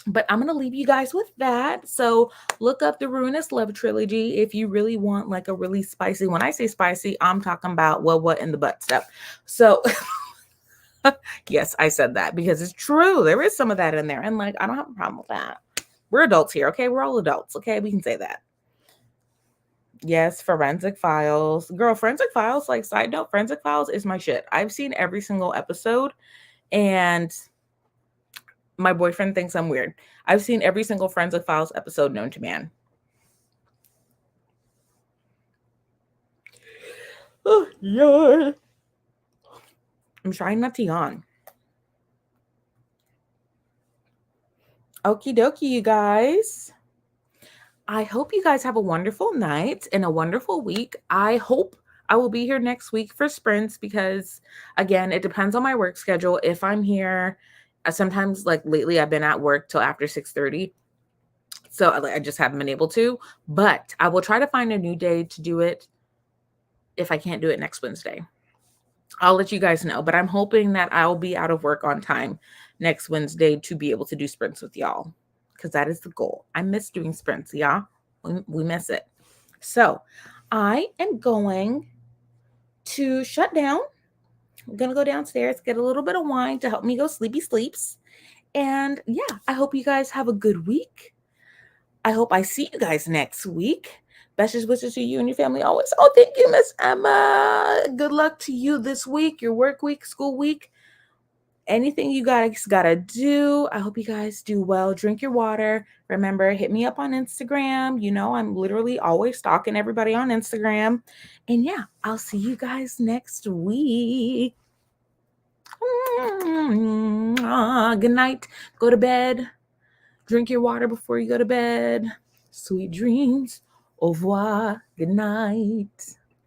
But I'm going to leave you guys with that. So look up the Ruinous Love trilogy if you really want like a really spicy. When I say spicy, I'm talking about what in the butt stuff. So yes, I said that because it's true. There is some of that in there. And like, I don't have a problem with that. We're adults here. Okay. We're all adults. Okay. We can say that. Yes, Forensic Files. Girl, Forensic Files, like side note, Forensic Files is my shit. I've seen every single episode and my boyfriend thinks I'm weird. I've seen every single Forensic Files episode known to man. Oh, yeah. I'm trying not to yawn. Okie dokie, you guys. I hope you guys have a wonderful night and a wonderful week. I hope I will be here next week for sprints because, again, it depends on my work schedule. If I'm here, sometimes like lately I've been at work till after 6:30. So I just haven't been able to, but I will try to find a new day to do it if I can't do it next Wednesday. I'll let you guys know, but I'm hoping that I'll be out of work on time next Wednesday to be able to do sprints with y'all because that is the goal. I miss doing sprints, y'all. We miss it. So I am going to shut down. I'm going to go downstairs, get a little bit of wine to help me go sleepy sleeps. And yeah, I hope you guys have a good week. I hope I see you guys next week. Best wishes to you and your family always. Oh, thank you, Miss Emma. Good luck to you this week, your work week, school week. Anything you guys gotta do. I hope you guys do well. Drink your water. Remember, hit me up on Instagram. You know, I'm literally always stalking everybody on Instagram. And yeah, I'll see you guys next week. Good night. Go to bed. Drink your water before you go to bed. Sweet dreams. Au revoir. Good night.